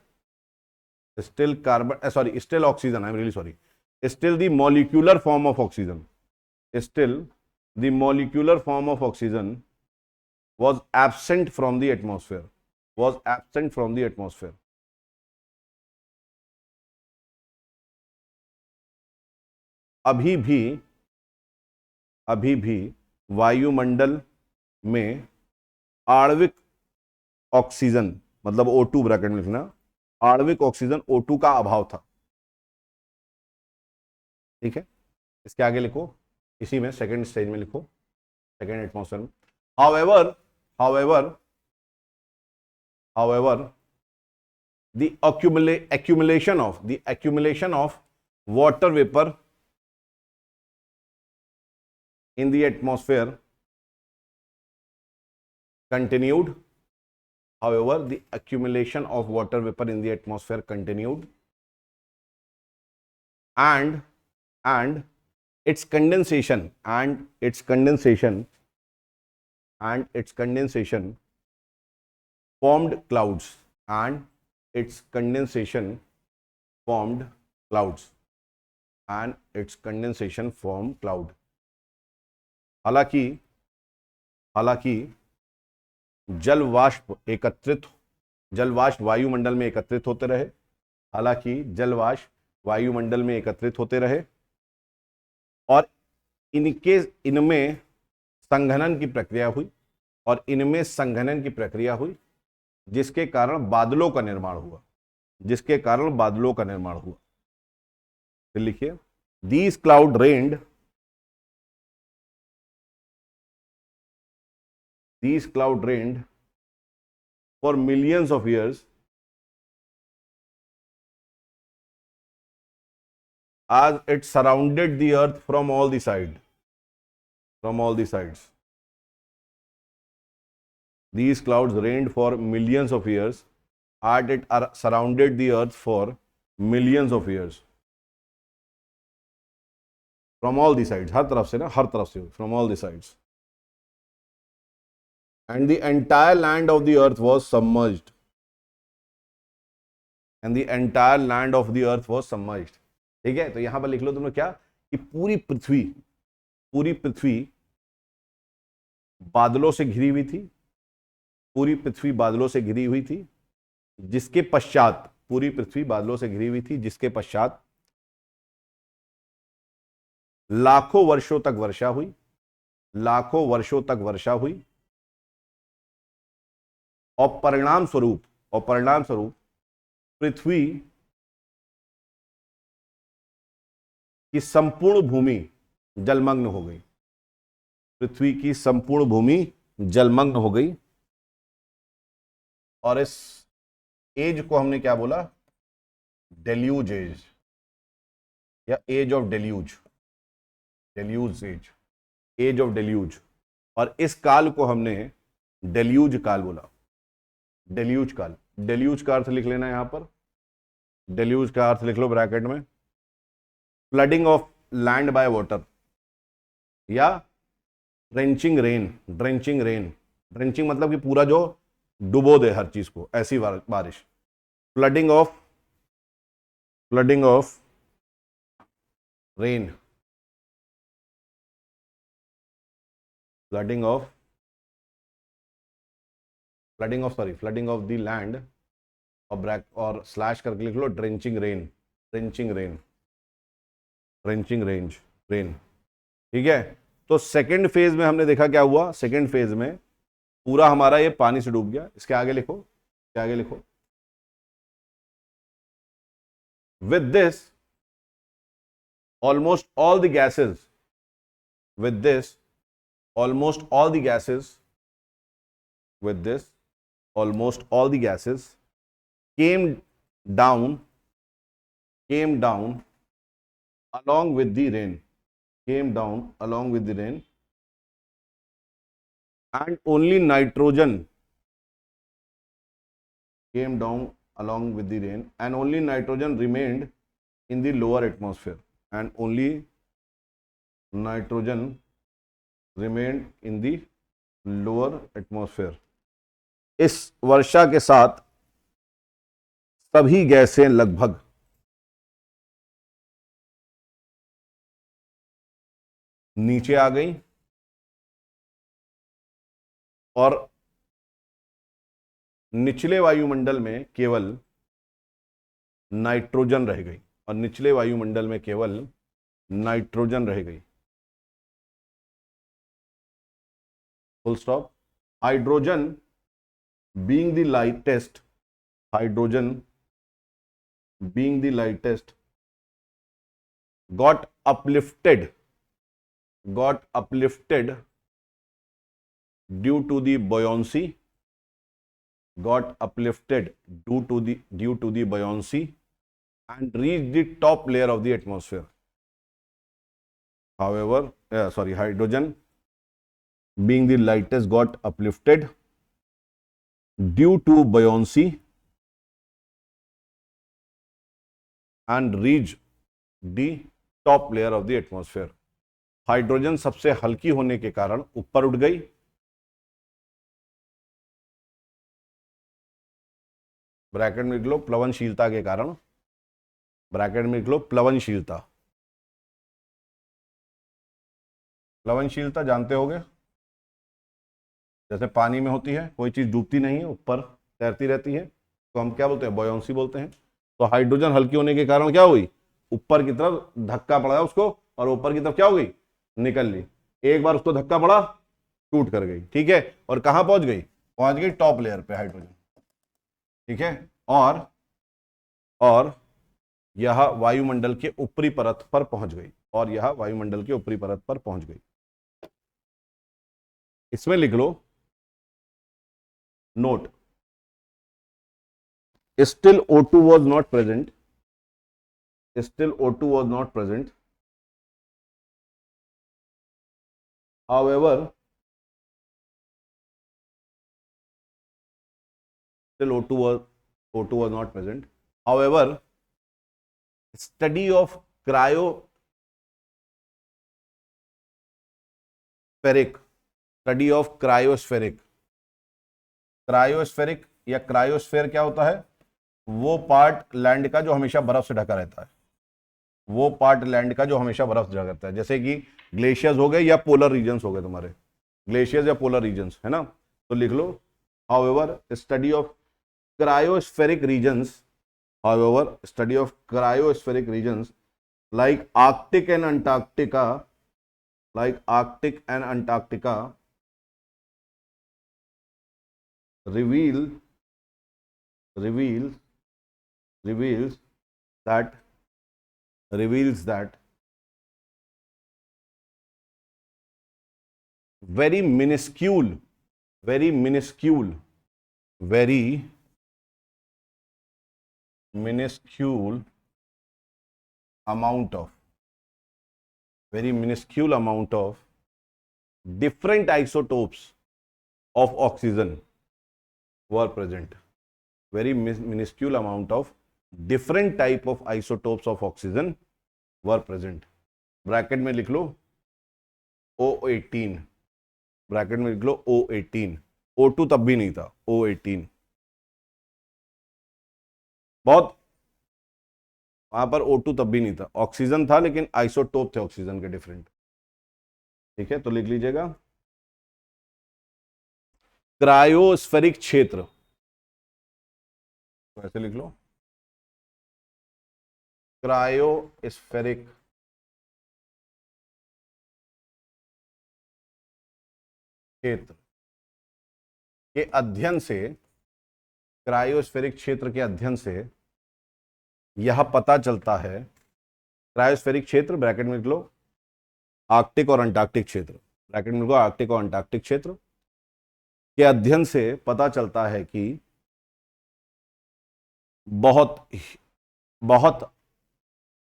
still carbon, sorry still oxygen, I am really sorry, still the molecular form of oxygen, still the molecular form of oxygen was absent from the atmosphere, was absent from the atmosphere। अभी भी वायुमंडल में आणविक ऑक्सीजन, मतलब O2 ब्रैकेट में लिखना, आणविक ऑक्सीजन O2 का अभाव था, ठीक है। इसके आगे लिखो, इसी में सेकंड स्टेज में लिखो, सेकंड एटमॉस्फेयर में, however however, the accumulation of water vapor in the atmosphere continued. However, the accumulation of water vapor in the atmosphere continued, and its condensation formed clouds, and its condensation formed clouds, हालांकि जल वाष्प वायुमंडल में एकत्रित होते रहे, और इनमें संघनन की प्रक्रिया हुई, जिसके कारण बादलों का निर्माण हुआ, फिर लिखिए, these cloud rained for millions of years as it surrounded the earth from all the sides. These clouds rained for millions of years as it surrounded the earth for millions of years. From all the sides, हर तरफ से, from all the sides. And the entire land of the earth was submerged. ठीक है, तो यहां पर लिख लो तुम लोग क्या, कि पूरी पृथ्वी बादलों से घिरी हुई थी, जिसके पश्चात लाखों वर्षों तक वर्षा हुई, और परिणाम स्वरूप पृथ्वी की संपूर्ण भूमि जलमग्न हो गई। और इस एज को हमने क्या बोला, डेल्यूज एज, या एज ऑफ डेल्यूज। और इस काल को हमने डेल्यूज काल बोला। डेल्यूज का अर्थ लिख लेना यहां पर, डेल्यूज का अर्थ लिख लो ब्रैकेट में, flooding of land by water, या ड्रेंचिंग रेन। ड्रेंचिंग मतलब कि पूरा जो डुबो दे हर चीज को, ऐसी बारिश। Flooding of rain, flooding of the land, और स्लैश करके लिख लो ड्रेंचिंग रेन। ठीक है, तो सेकेंड फेज में हमने देखा क्या हुआ, सेकेंड फेज में पूरा हमारा ये पानी से डूब गया। इसके आगे लिखो, with this almost all the gases came down along with the rain, and only nitrogen came down along with the rain, and only nitrogen remained in the lower atmosphere, इस वर्षा के साथ सभी गैसें लगभग नीचे आ गई, और निचले वायुमंडल में केवल नाइट्रोजन रह गई, full stop. Hydrogen being the lightest got uplifted due to the buoyancy, got uplifted due to the buoyancy and reached the top layer of the atmosphere. However, hydrogen being the lightest got uplifted due to buoyancy and reached the top layer of the atmosphere. Hydrogen सबसे हल्की होने के कारण ऊपर उठ गई, ब्रैकेट में लिख लो प्लवनशीलता के कारण, ब्रैकेट में लिख लो प्लवनशीलता। प्लवनशीलता जानते होगे, जैसे पानी में होती है, कोई चीज डूबती नहीं है, ऊपर तैरती रहती है, तो हम क्या बोलते हैं, बॉयंसी बोलते हैं। तो हाइड्रोजन हल्की होने के कारण क्या हुई, ऊपर की तरफ धक्का पड़ा उसको, और ऊपर की तरफ क्या हो गई, निकल ली। एक बार उसको धक्का पड़ा, टूट कर गई, ठीक है। और कहां पहुंच गई टॉप लेयर पे हाइड्रोजन, ठीक है। और यह वायुमंडल के ऊपरी परत पर पहुंच गई, और यह वायुमंडल के ऊपरी परत पर पहुंच गई। इसमें लिख लो note, still O2 was not present, still O2 was not present, however still O2 was not present, however study of क्रायोस्फेरिक या क्रायोस्फेयर क्या होता है, वो पार्ट लैंड का जो हमेशा बर्फ से ढका रहता है, वो पार्ट लैंड का जो हमेशा बर्फ से ढका रहता है, जैसे कि ग्लेशियर्स हो गए या पोलर रीजन्स हो गए तुम्हारे, ग्लेशियर्स या पोलर रीजन्स, है ना। तो लिख लो however study of cryospheric regions, however study of cryospheric regions like Arctic and Antarctica, reveals that very minuscule amount of different isotopes of oxygen were present. Very minuscule amount of different type of isotopes of oxygen were present. Bracket में लिख लो O18, ब्रैकेट में लिख लो O18, O2 तब भी नहीं था, O18। बहुत, वहां पर O2 तब भी नहीं था, ऑक्सीजन था लेकिन आइसोटोप थे ऑक्सीजन के डिफरेंट, ठीक है। तो लिख लीजिएगा क्रायोस्फेरिक क्षेत्र, तो ऐसे लिख लो क्रायोस्फेरिक क्षेत्र के अध्ययन से, क्रायोस्फेरिक क्षेत्र के अध्ययन से यह पता चलता है, क्रायोस्फेरिक क्षेत्र ब्रैकेट में लिख लो आर्कटिक और अंटार्कटिक क्षेत्र, ब्रैकेट में लिखो आर्कटिक और अंटार्कटिक क्षेत्र के अध्ययन से पता चलता है कि बहुत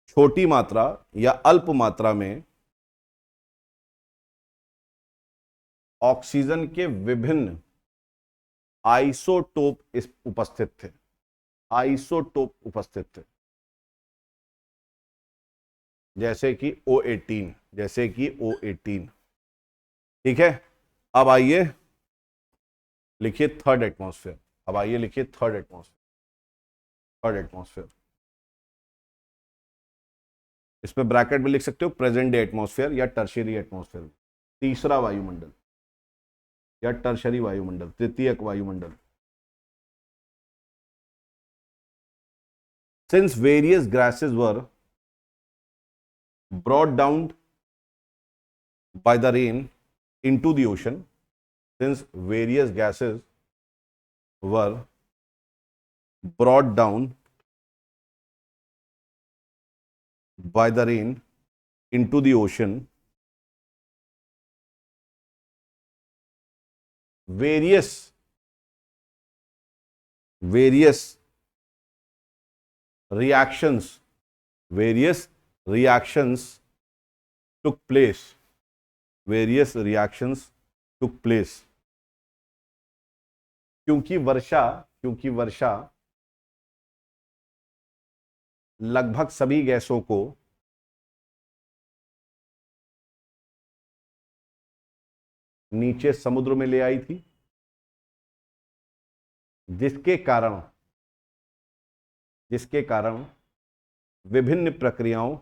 छोटी मात्रा या अल्प मात्रा में ऑक्सीजन के विभिन्न आइसोटोप उपस्थित थे, आइसोटोप उपस्थित थे, जैसे कि O18, ठीक है। अब आइए लिखिए थर्ड एटमॉस्फेयर, इसमें ब्रैकेट में लिख सकते हो प्रेजेंट डे एटमॉस्फेयर या टर्शियरी एटमॉस्फेयर, तीसरा वायुमंडल या टर्शरी वायुमंडल, तृतीयक वायुमंडल। Since various gases were brought down by the rain into the ocean, since various gases were brought down by the rain into the ocean, various various reactions various reactions took place various reactions took place क्योंकि वर्षा लगभग सभी गैसों को नीचे समुद्र में ले आई थी, जिसके कारण विभिन्न प्रक्रियाओं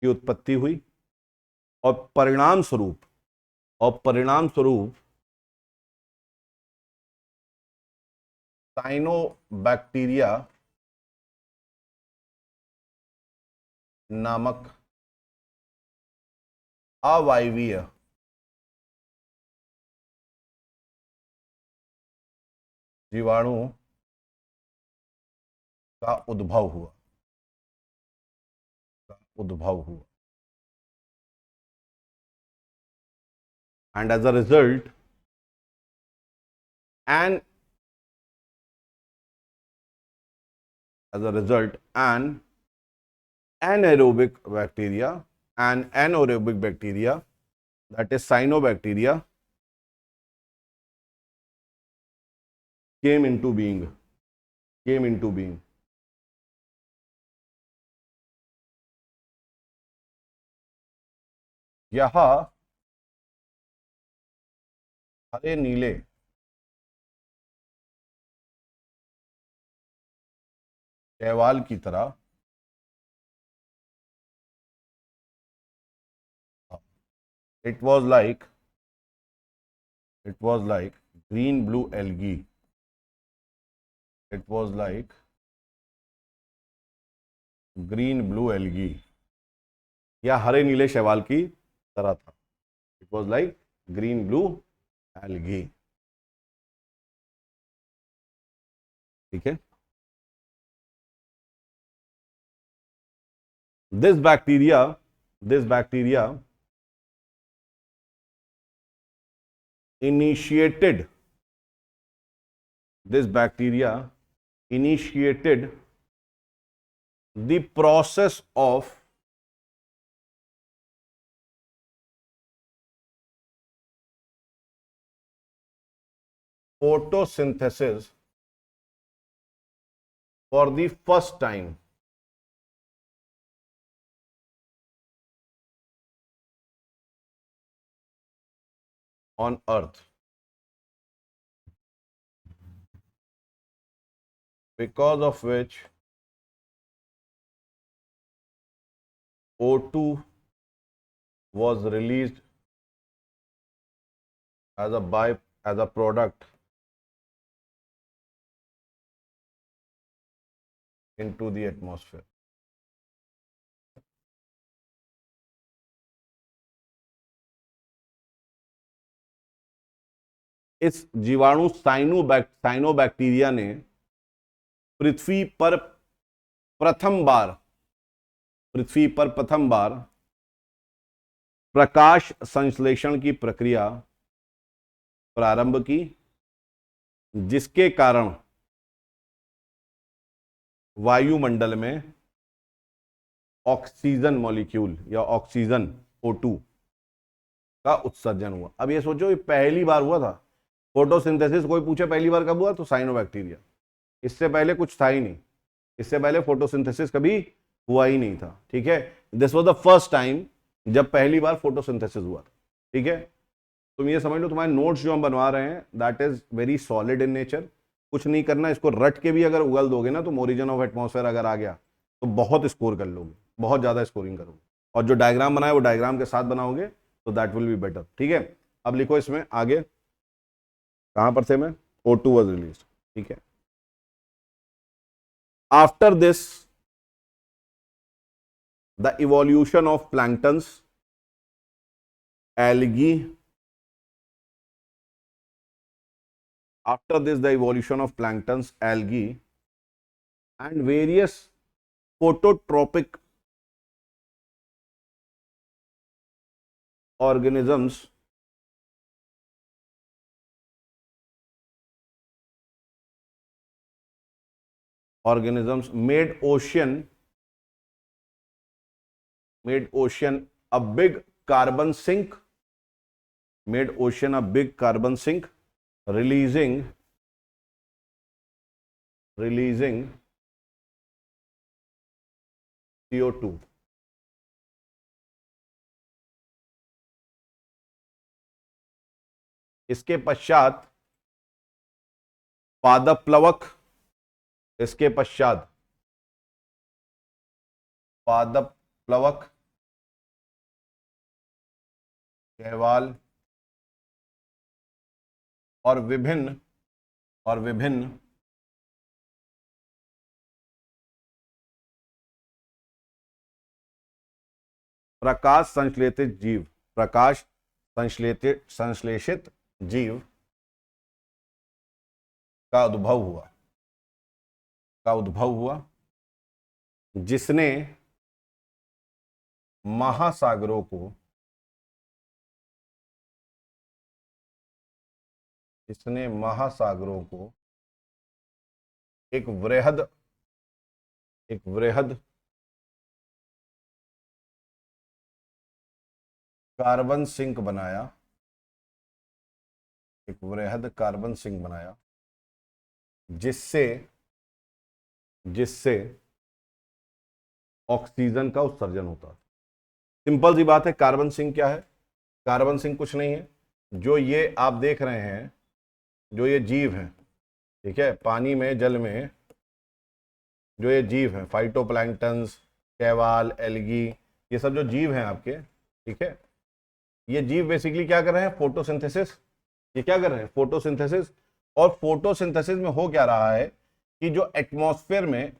की उत्पत्ति हुई और परिणाम स्वरूप साइनोबैक्टीरिया नामक अवायवीय जीवाणु का उद्भव हुआ and as a result an anaerobic bacteria that is cyanobacteria came into being यह हरे नीले शैवाल की तरह it was like green blue algae या हरे नीले शैवाल की तरह था. It was like green blue algae. ठीक है. This bacteria initiated the process of photosynthesis for the first time on earth, because of which O2 was released as a product into the atmosphere. इस जीवाणु साइनोबैक्टीरिया ने पृथ्वी पर प्रथम बार प्रकाश संश्लेषण की प्रक्रिया प्रारंभ की, जिसके कारण वायुमंडल में ऑक्सीजन मॉलिक्यूल या ऑक्सीजन O2 का उत्सर्जन हुआ. अब ये सोचो, ये पहली बार हुआ था फोटोसिंथेसिस. कोई पूछे पहली बार कब हुआ, तो साइनोबैक्टीरिया. इससे पहले कुछ था ही नहीं. इससे पहले फोटोसिंथेसिस कभी हुआ ही नहीं था. ठीक है. This was the first time जब पहली बार फोटोसिंथेसिस हुआ था. ठीक है. तुम ये समझ लो, तुम्हारे नोट्स जो हम बनवा रहे हैं that is very solid in nature. कुछ नहीं करना, इसको रट के भी अगर उगल दोगे ना, तो ओरिजिन ऑफ एटमॉस्फेयर अगर आ गया तो बहुत स्कोर कर लोगे, बहुत ज्यादा स्कोरिंग करोगे. और जो डायग्राम बनाए वो डायग्राम के साथ बनाओगे तो दैट विल बी बेटर. ठीक है. अब लिखो इसमें आगे, कहां पर थे मैं, O2 वाज रिलीज्ड. ठीक है. After this the evolution of planktons, algae, after this the evolution of planktons, algae and various phototropic organisms made ocean a big carbon sink, releasing CO2. इसके पश्चात पादप प्लवक, शैवाल और विभिन्न प्रकाश संश्लेषित जीव का उद्भव हुआ जिसने महासागरों को एक वृहद कार्बन सिंक बनाया, जिससे ऑक्सीजन का उत्सर्जन होता है। सिंपल सी बात है। कार्बन सिंक क्या है? कार्बन सिंक कुछ नहीं है, जो ये आप देख रहे हैं, जो ये जीव हैं, ठीक है, पानी में, जल में जो ये जीव हैं, फाइटोप्लैंक्टन्स, शैवाल, एल्गी, ये सब जो जीव हैं आपके, ठीक है, ये जीव बेसिकली क्या कर रहे हैं? फोटोसिंथेसिस। ये क्या कर रहे हैं? फोटोसिंथेसिस। और फोटोसिंथेसिस में हो क्या रहा है कि जो एटमॉस्फेयर में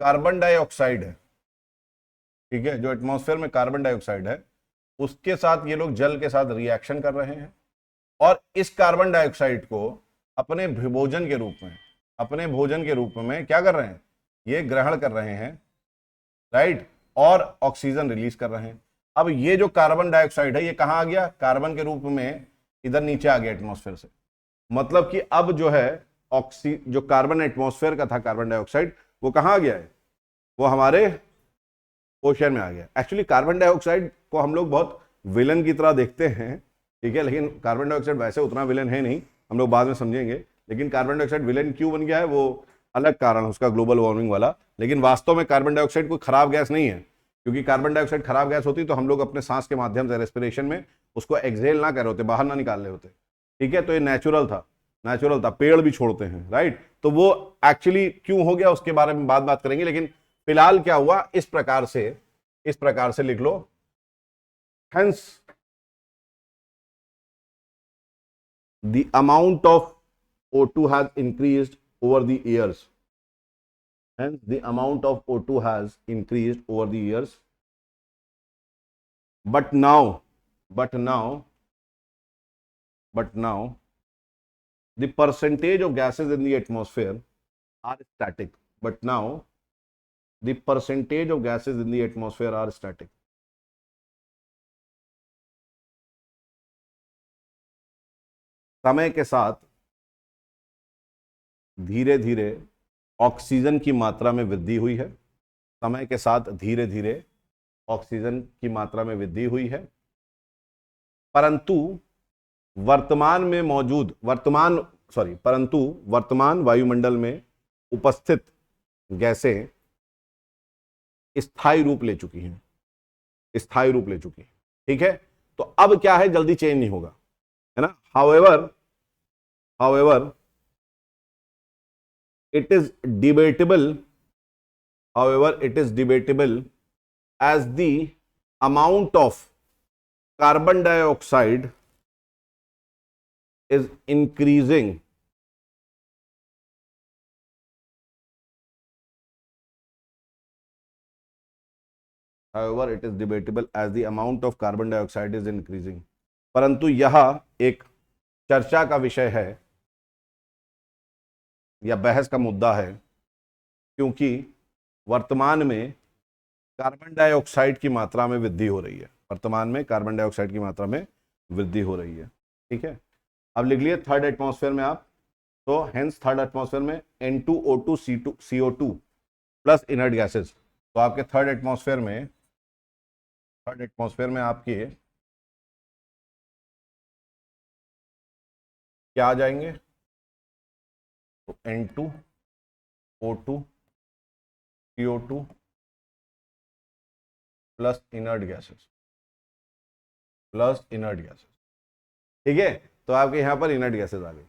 कार्बन डाइऑक्साइड है, ठीक है, जो एटमॉस्फेयर में कार्बन डाइऑक्साइड है, उसके साथ ये लोग जल के साथ रिएक्शन कर रहे हैं और इस कार्बन डाइऑक्साइड को अपने भोजन के रूप में क्या कर रहे हैं? ये ग्रहण कर रहे हैं, राइट, और ऑक्सीजन रिलीज कर रहे हैं। अब ये जो कार्बन डाइऑक्साइड है, ये कहां आ गया? कार्बन के रूप में इधर नीचे आ गया एटमॉस्फेयर से। मतलब कि अब जो है जो कार्बन एटमॉस्फेयर का था, कार्बन डाइऑक्साइड, वो कहां आ गया है? वो हमारे ओशन में आ गया। एक्चुअली कार्बन डाइऑक्साइड को हम लोग बहुत विलन की तरह देखते हैं, ठीक है, लेकिन कार्बन डाइऑक्साइड वैसे उतना विलन है नहीं, हम लोग बाद में समझेंगे। लेकिन कार्बन डाइऑक्साइड विलन क्यों बन गया है, वो अलग कारण है उसका, ग्लोबल वार्मिंग वाला। लेकिन वास्तव में कार्बन डाइऑक्साइड कोई खराब गैस नहीं है, क्योंकि कार्बन डाइऑक्साइड खराब गैस होती तो हम लोग अपने सांस के माध्यम से, रेस्पिरेशन में, उसको एक्सहेल ना कर रहे होते, बाहर ना निकाल रहे होते, ठीक है। तो ये नेचुरल था, पेड़ भी छोड़ते हैं, राइट। तो वो एक्चुअली क्यों हो गया उसके बारे में बात करेंगे, लेकिन फिलहाल क्या हुआ, इस प्रकार से लिख लो। Hence the amount of O2 has increased over the years. Hence, the amount of O2 has increased over the years. But now, the percentage of gases in the atmosphere are static. But now, the percentage of gases in the atmosphere are static. समय के साथ धीरे धीरे ऑक्सीजन की मात्रा में वृद्धि हुई है। समय के साथ धीरे धीरे ऑक्सीजन की मात्रा में वृद्धि हुई है, परंतु वर्तमान वायुमंडल में उपस्थित गैसें स्थायी रूप ले चुकी हैं, ठीक है। तो अब क्या है, जल्दी चेंज नहीं होगा, है ना। However, it is debatable as the amount of carbon dioxide is increasing. However, it is debatable as the amount of carbon dioxide is increasing. परंतु यह एक चर्चा का विषय है या बहस का मुद्दा है, क्योंकि वर्तमान में कार्बन डाइऑक्साइड की मात्रा में वृद्धि हो रही है। वर्तमान में कार्बन डाइऑक्साइड की मात्रा में वृद्धि हो रही है। ठीक है, अब लिख लिए थर्ड एटमॉस्फेयर में आप, तो हेंस थर्ड एटमॉस्फेयर में N2O2 CO2 plus inert gases. तो आपके थर्ड एटमॉस्फेयर में आपके क्या आ जाएंगे, तो N2O2 CO2 plus inert gases, ठीक है। तो आपके यहां पर इनर्ट गैसेस आ गई।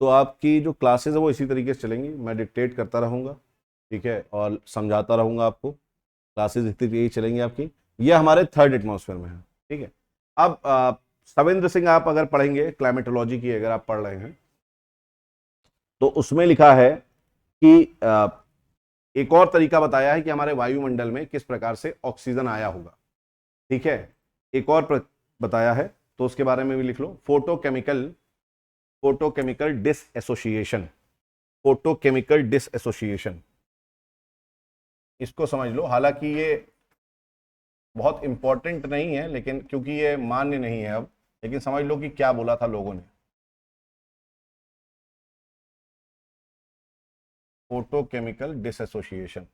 तो आपकी जो क्लासेस है वो इसी तरीके से चलेंगी, मैं डिक्टेट करता रहूंगा, ठीक है, और समझाता रहूंगा आपको। क्लासेस इसी तरीके चलेंगी आपकी। ये हमारे थर्ड एटमॉस्फेयर में है। ठीक है, अब सविंद्र सिंह आप अगर पढ़ेंगे क्लाइमेटोलॉजी की, अगर आप पढ़ रहे हैं तो उसमें लिखा है कि एक और तरीका बताया है कि हमारे वायुमंडल में किस प्रकार से ऑक्सीजन आया होगा। ठीक है, एक और बताया है, तो उसके बारे में भी लिख लो। फोटोकेमिकल डिसएसोसिएशन, इसको समझ लो। हालांकि ये बहुत इंपॉर्टेंट नहीं है, लेकिन क्योंकि ये मान्य नहीं है अब, लेकिन समझ लो कि क्या बोला था लोगों ने। फोटोकेमिकल डिसएसोसिएशन,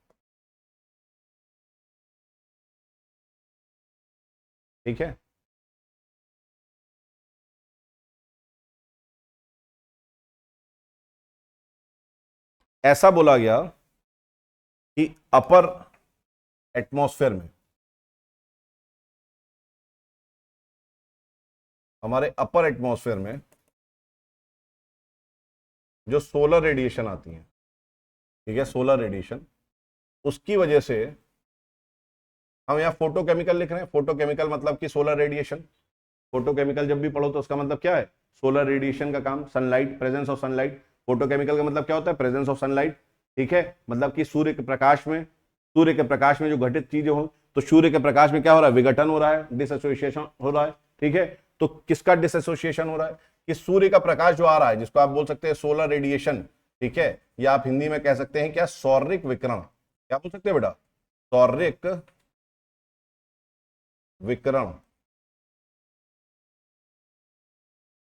ठीक है। ऐसा बोला गया कि अपर एटमॉस्फेयर में, हमारे अपर एटमॉस्फेयर में जो सोलर रेडिएशन आती है, ठीक है, सोलर रेडिएशन, उसकी वजह से हम यहाँ फोटोकेमिकल लिख रहे हैं। फोटोकेमिकल मतलब कि सोलर रेडिएशन। फोटोकेमिकल जब भी पढ़ो तो उसका मतलब क्या है, सोलर रेडिएशन का काम, sunlight, presence of sunlight. Photochemical का मतलब क्या होता है, प्रेजेंस ऑफ सनलाइट। ठीक है, मतलब कि सूर्य के प्रकाश में जो घटित चीजें हो, तो सूर्य के प्रकाश में क्या हो रहा है, विघटन हो रहा है, डिसएसोसिएशन हो रहा है। ठीक है, तो किसका डिसएसोसिएशन हो रहा है, कि सूर्य का प्रकाश जो आ रहा है, जिसको आप बोल सकते हैं सोलर रेडिएशन। ठीक है, या आप हिंदी में कह सकते हैं क्या, सौरिक विकिरण। क्या बोल सकते हैं बेटा, सौरिक विकिरण।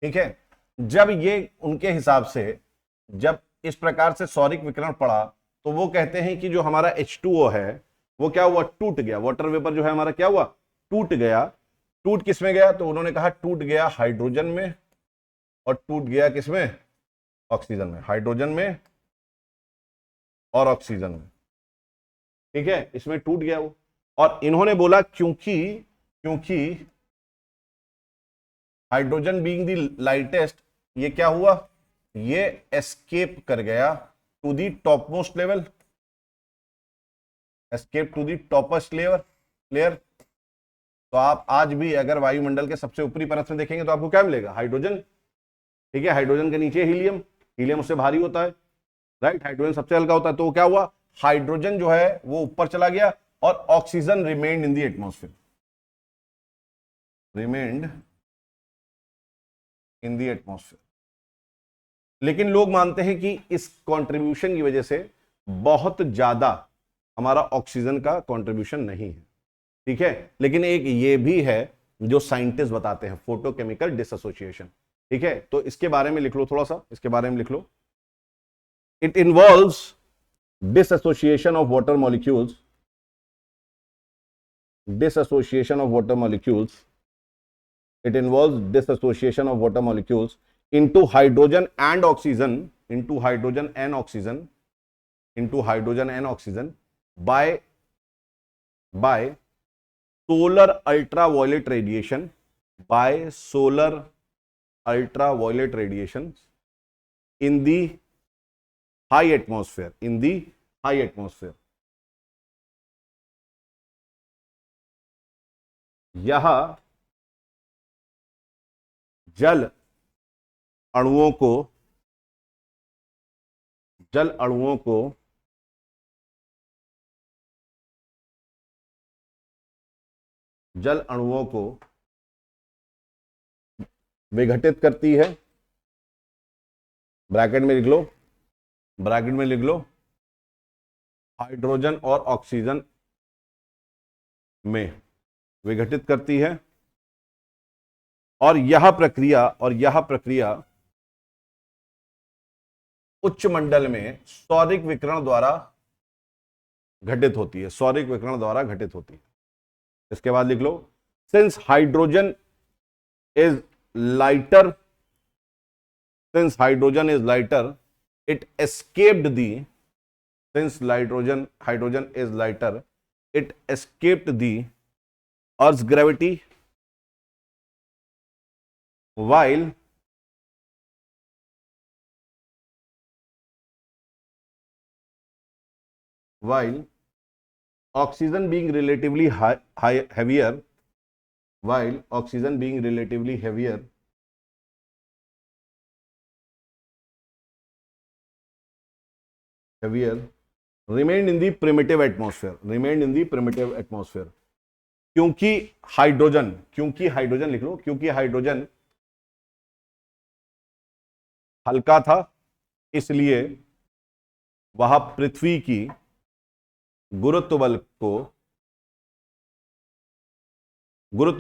ठीक है, जब ये उनके हिसाब से जब इस प्रकार से सौरिक विकिरण पड़ा, तो वो कहते हैं कि जो हमारा H2O है वो क्या हुआ, टूट गया। वाटर वेपर जो है हमारा क्या हुआ, टूट गया। टूट किस में गया, तो उन्होंने कहा टूट गया हाइड्रोजन में, और टूट गया किसमें, ऑक्सीजन में। हाइड्रोजन में और ऑक्सीजन में, ठीक है, इसमें टूट गया वो। और इन्होंने बोला क्योंकि क्योंकि हाइड्रोजन बीइंग द लाइटेस्ट, ये क्या हुआ, ये एस्केप कर गया to the top most level, escape to the toppest layer. तो आप आज भी अगर वायुमंडल के सबसे ऊपरी परत में देखेंगे तो आपको क्या मिलेगा, हाइड्रोजन। ठीक है, हाइड्रोजन के नीचे हीलियम, हीलियम उससे भारी होता है, राइट, हाइड्रोजन सबसे हल्का होता है। तो क्या हुआ, हाइड्रोजन जो है वो ऊपर चला गया, और oxygen remained in the atmosphere, remained in the atmosphere. लेकिन लोग मानते हैं कि इस कंट्रीब्यूशन की वजह से बहुत ज्यादा हमारा ऑक्सीजन का कंट्रीब्यूशन नहीं है। ठीक है, लेकिन एक ये भी है जो साइंटिस्ट बताते हैं, फोटोकेमिकल डिसएसोसिएशन। ठीक है, तो इसके बारे में लिख लो, थोड़ा सा इसके बारे में लिख लो। It involves dissociation of water molecules, dissociation of water molecules, it involves dissociation of water molecules into hydrogen and oxygen, by solar ultraviolet radiation, in the high atmosphere, यह जल अणुओं को विघटित करती है। ब्रैकेट में लिख लो हाइड्रोजन और ऑक्सीजन में विघटित करती है, और यह प्रक्रिया उच्च मंडल में सौरिक विकिरण द्वारा घटित होती है, सौरिक विकिरण द्वारा घटित होती है। इसके बाद लिख लो, since hydrogen is lighter, it escaped the, since hydrogen is lighter, it escaped the Earth's gravity while oxygen being relatively heavier, while oxygen being relatively heavier, remained in the primitive atmosphere, क्योंकि हाइड्रोजन लिख लो, क्योंकि हाइड्रोजन हल्का था, इसलिए वह पृथ्वी की गुरुत्व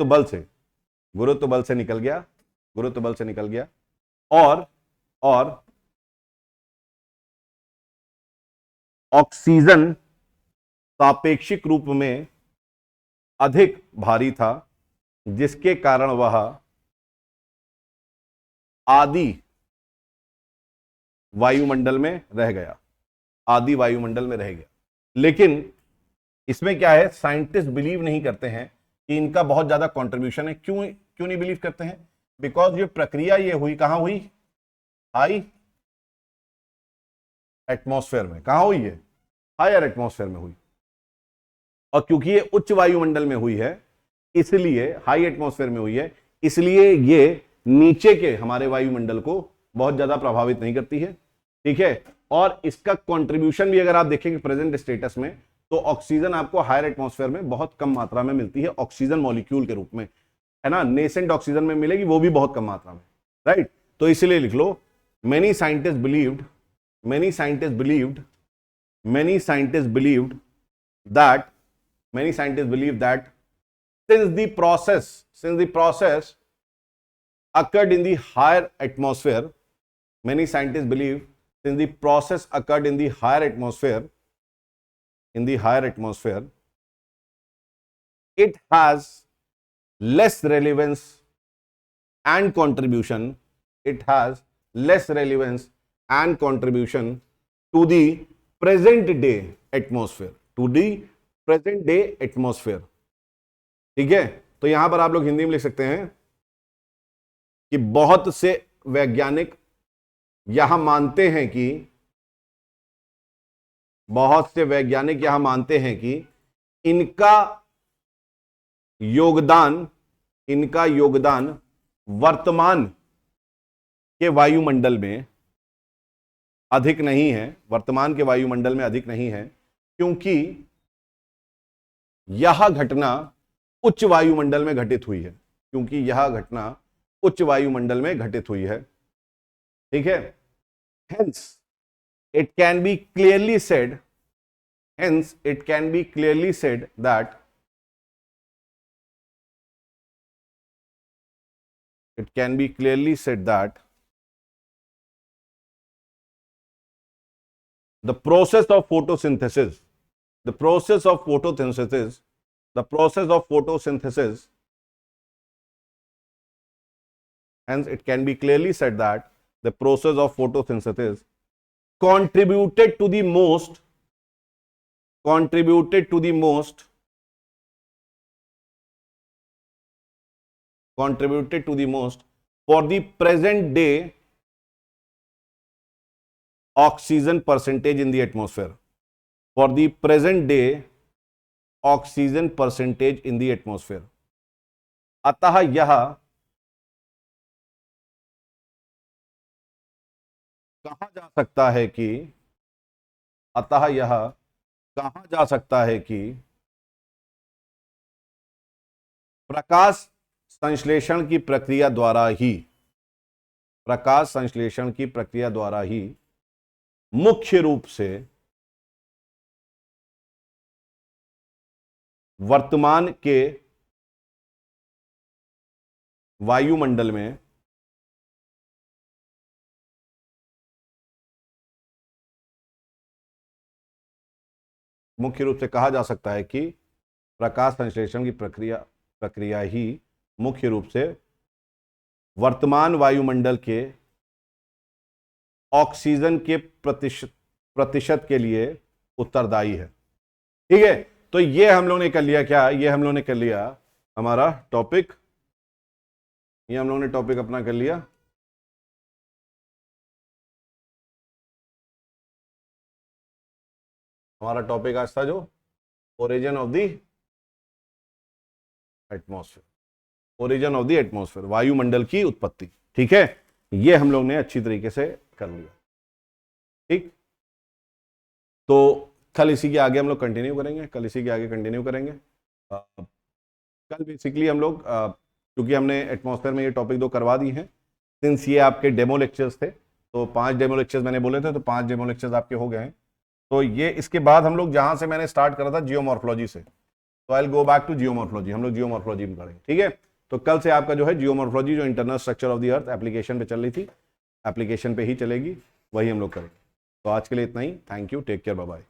बल से निकल गया, और ऑक्सीजन सापेक्षिक रूप में अधिक भारी था, जिसके कारण वह आदि वायुमंडल में रह गया, लेकिन इसमें क्या है, साइंटिस्ट बिलीव नहीं करते हैं कि इनका बहुत ज्यादा कंट्रीब्यूशन है। क्यों नहीं बिलीव करते हैं? बिकॉज ये प्रक्रिया ये हुई, कहां हुई? हाई एटमॉस्फेयर में। कहां हुई है? हायर एटमॉस्फेयर में हुई। और क्योंकि ये उच्च वायुमंडल में हुई है, इसलिए हाई एटमॉस्फेयर में हुई है, इसलिए ये नीचे के हमारे वायुमंडल को बहुत ज्यादा प्रभावित नहीं करती है। ठीक है, और इसका कंट्रीब्यूशन भी अगर आप देखेंगे प्रेजेंट स्टेटस में, तो ऑक्सीजन आपको हायर एटमॉस्फेयर में बहुत कम मात्रा में मिलती है, ऑक्सीजन मॉलिक्यूल के रूप में, है ना। नेसेंट ऑक्सीजन में मिलेगी, वो भी बहुत कम मात्रा में, राइट। तो इसलिए लिख लो, many scientists believed that since the process occurred in the higher atmosphere, it has less relevance and contribution to the present day atmosphere, ठीक है। तो यहां पर आप लोग हिंदी में लिख सकते हैं कि बहुत से वैज्ञानिक यहां मानते हैं कि इनका योगदान वर्तमान के वायुमंडल में अधिक नहीं है, क्योंकि यह घटना उच्च वायुमंडल में घटित हुई है, ठीक है। Hence, it can be clearly said that the process of photosynthesis hence it can be clearly said that the process of photosynthesis contributed to the most for the present day oxygen percentage in the atmosphere, अतः यह कहा जा सकता है कि प्रकाश संश्लेषण की प्रक्रिया द्वारा ही मुख्य रूप से वर्तमान के वायुमंडल में मुख्य रूप से कहा जा सकता है कि प्रकाश संश्लेषण की प्रक्रिया ही मुख्य रूप से वर्तमान वायुमंडल के ऑक्सीजन के प्रतिशत के लिए उत्तरदायी है। ठीक है, तो ये हम लोग ने कर लिया क्या, ये हम लोग ने कर लिया हमारा टॉपिक, ये हम लोग ने टॉपिक अपना कर लिया। हमारा टॉपिक आज था जो origin of the atmosphere, origin of the atmosphere, वायुमंडल की उत्पत्ति। ठीक है, ये हम लोग ने अच्छी तरीके से कर लिया। ठीक, तो कल इसी के आगे हम लोग कंटिन्यू करेंगे, कल इसी के आगे कंटिन्यू करेंगे। कल बेसिकली हम लोग क्योंकि हमने एटमॉस्फेयर में ये टॉपिक 2 करवा दी हैं, सिंस ये आपके डेमो लेक्चर्स थे, तो 5 डेमो लेक्चर्स मैंने बोले थे, तो 5 डेमो लेक्चर्स आपके हो गए हैं। तो ये इसके बाद हम लोग जहां से मैंने स्टार्ट करा था जियोमॉर्फोलॉजी से, तो I will go back to geomorphology, हम लोग जियोमॉर्फोलॉजी में पढ़ेंगे। ठीक है, तो कल से आपका जो है जियोमॉर्फोलॉजी, जो internal structure of the earth application पे चल रही थी, एप्लीकेशन पे ही चलेगी, वही हम लोग करेंगे। तो आज के लिए इतना ही, thank you, take care, bye bye.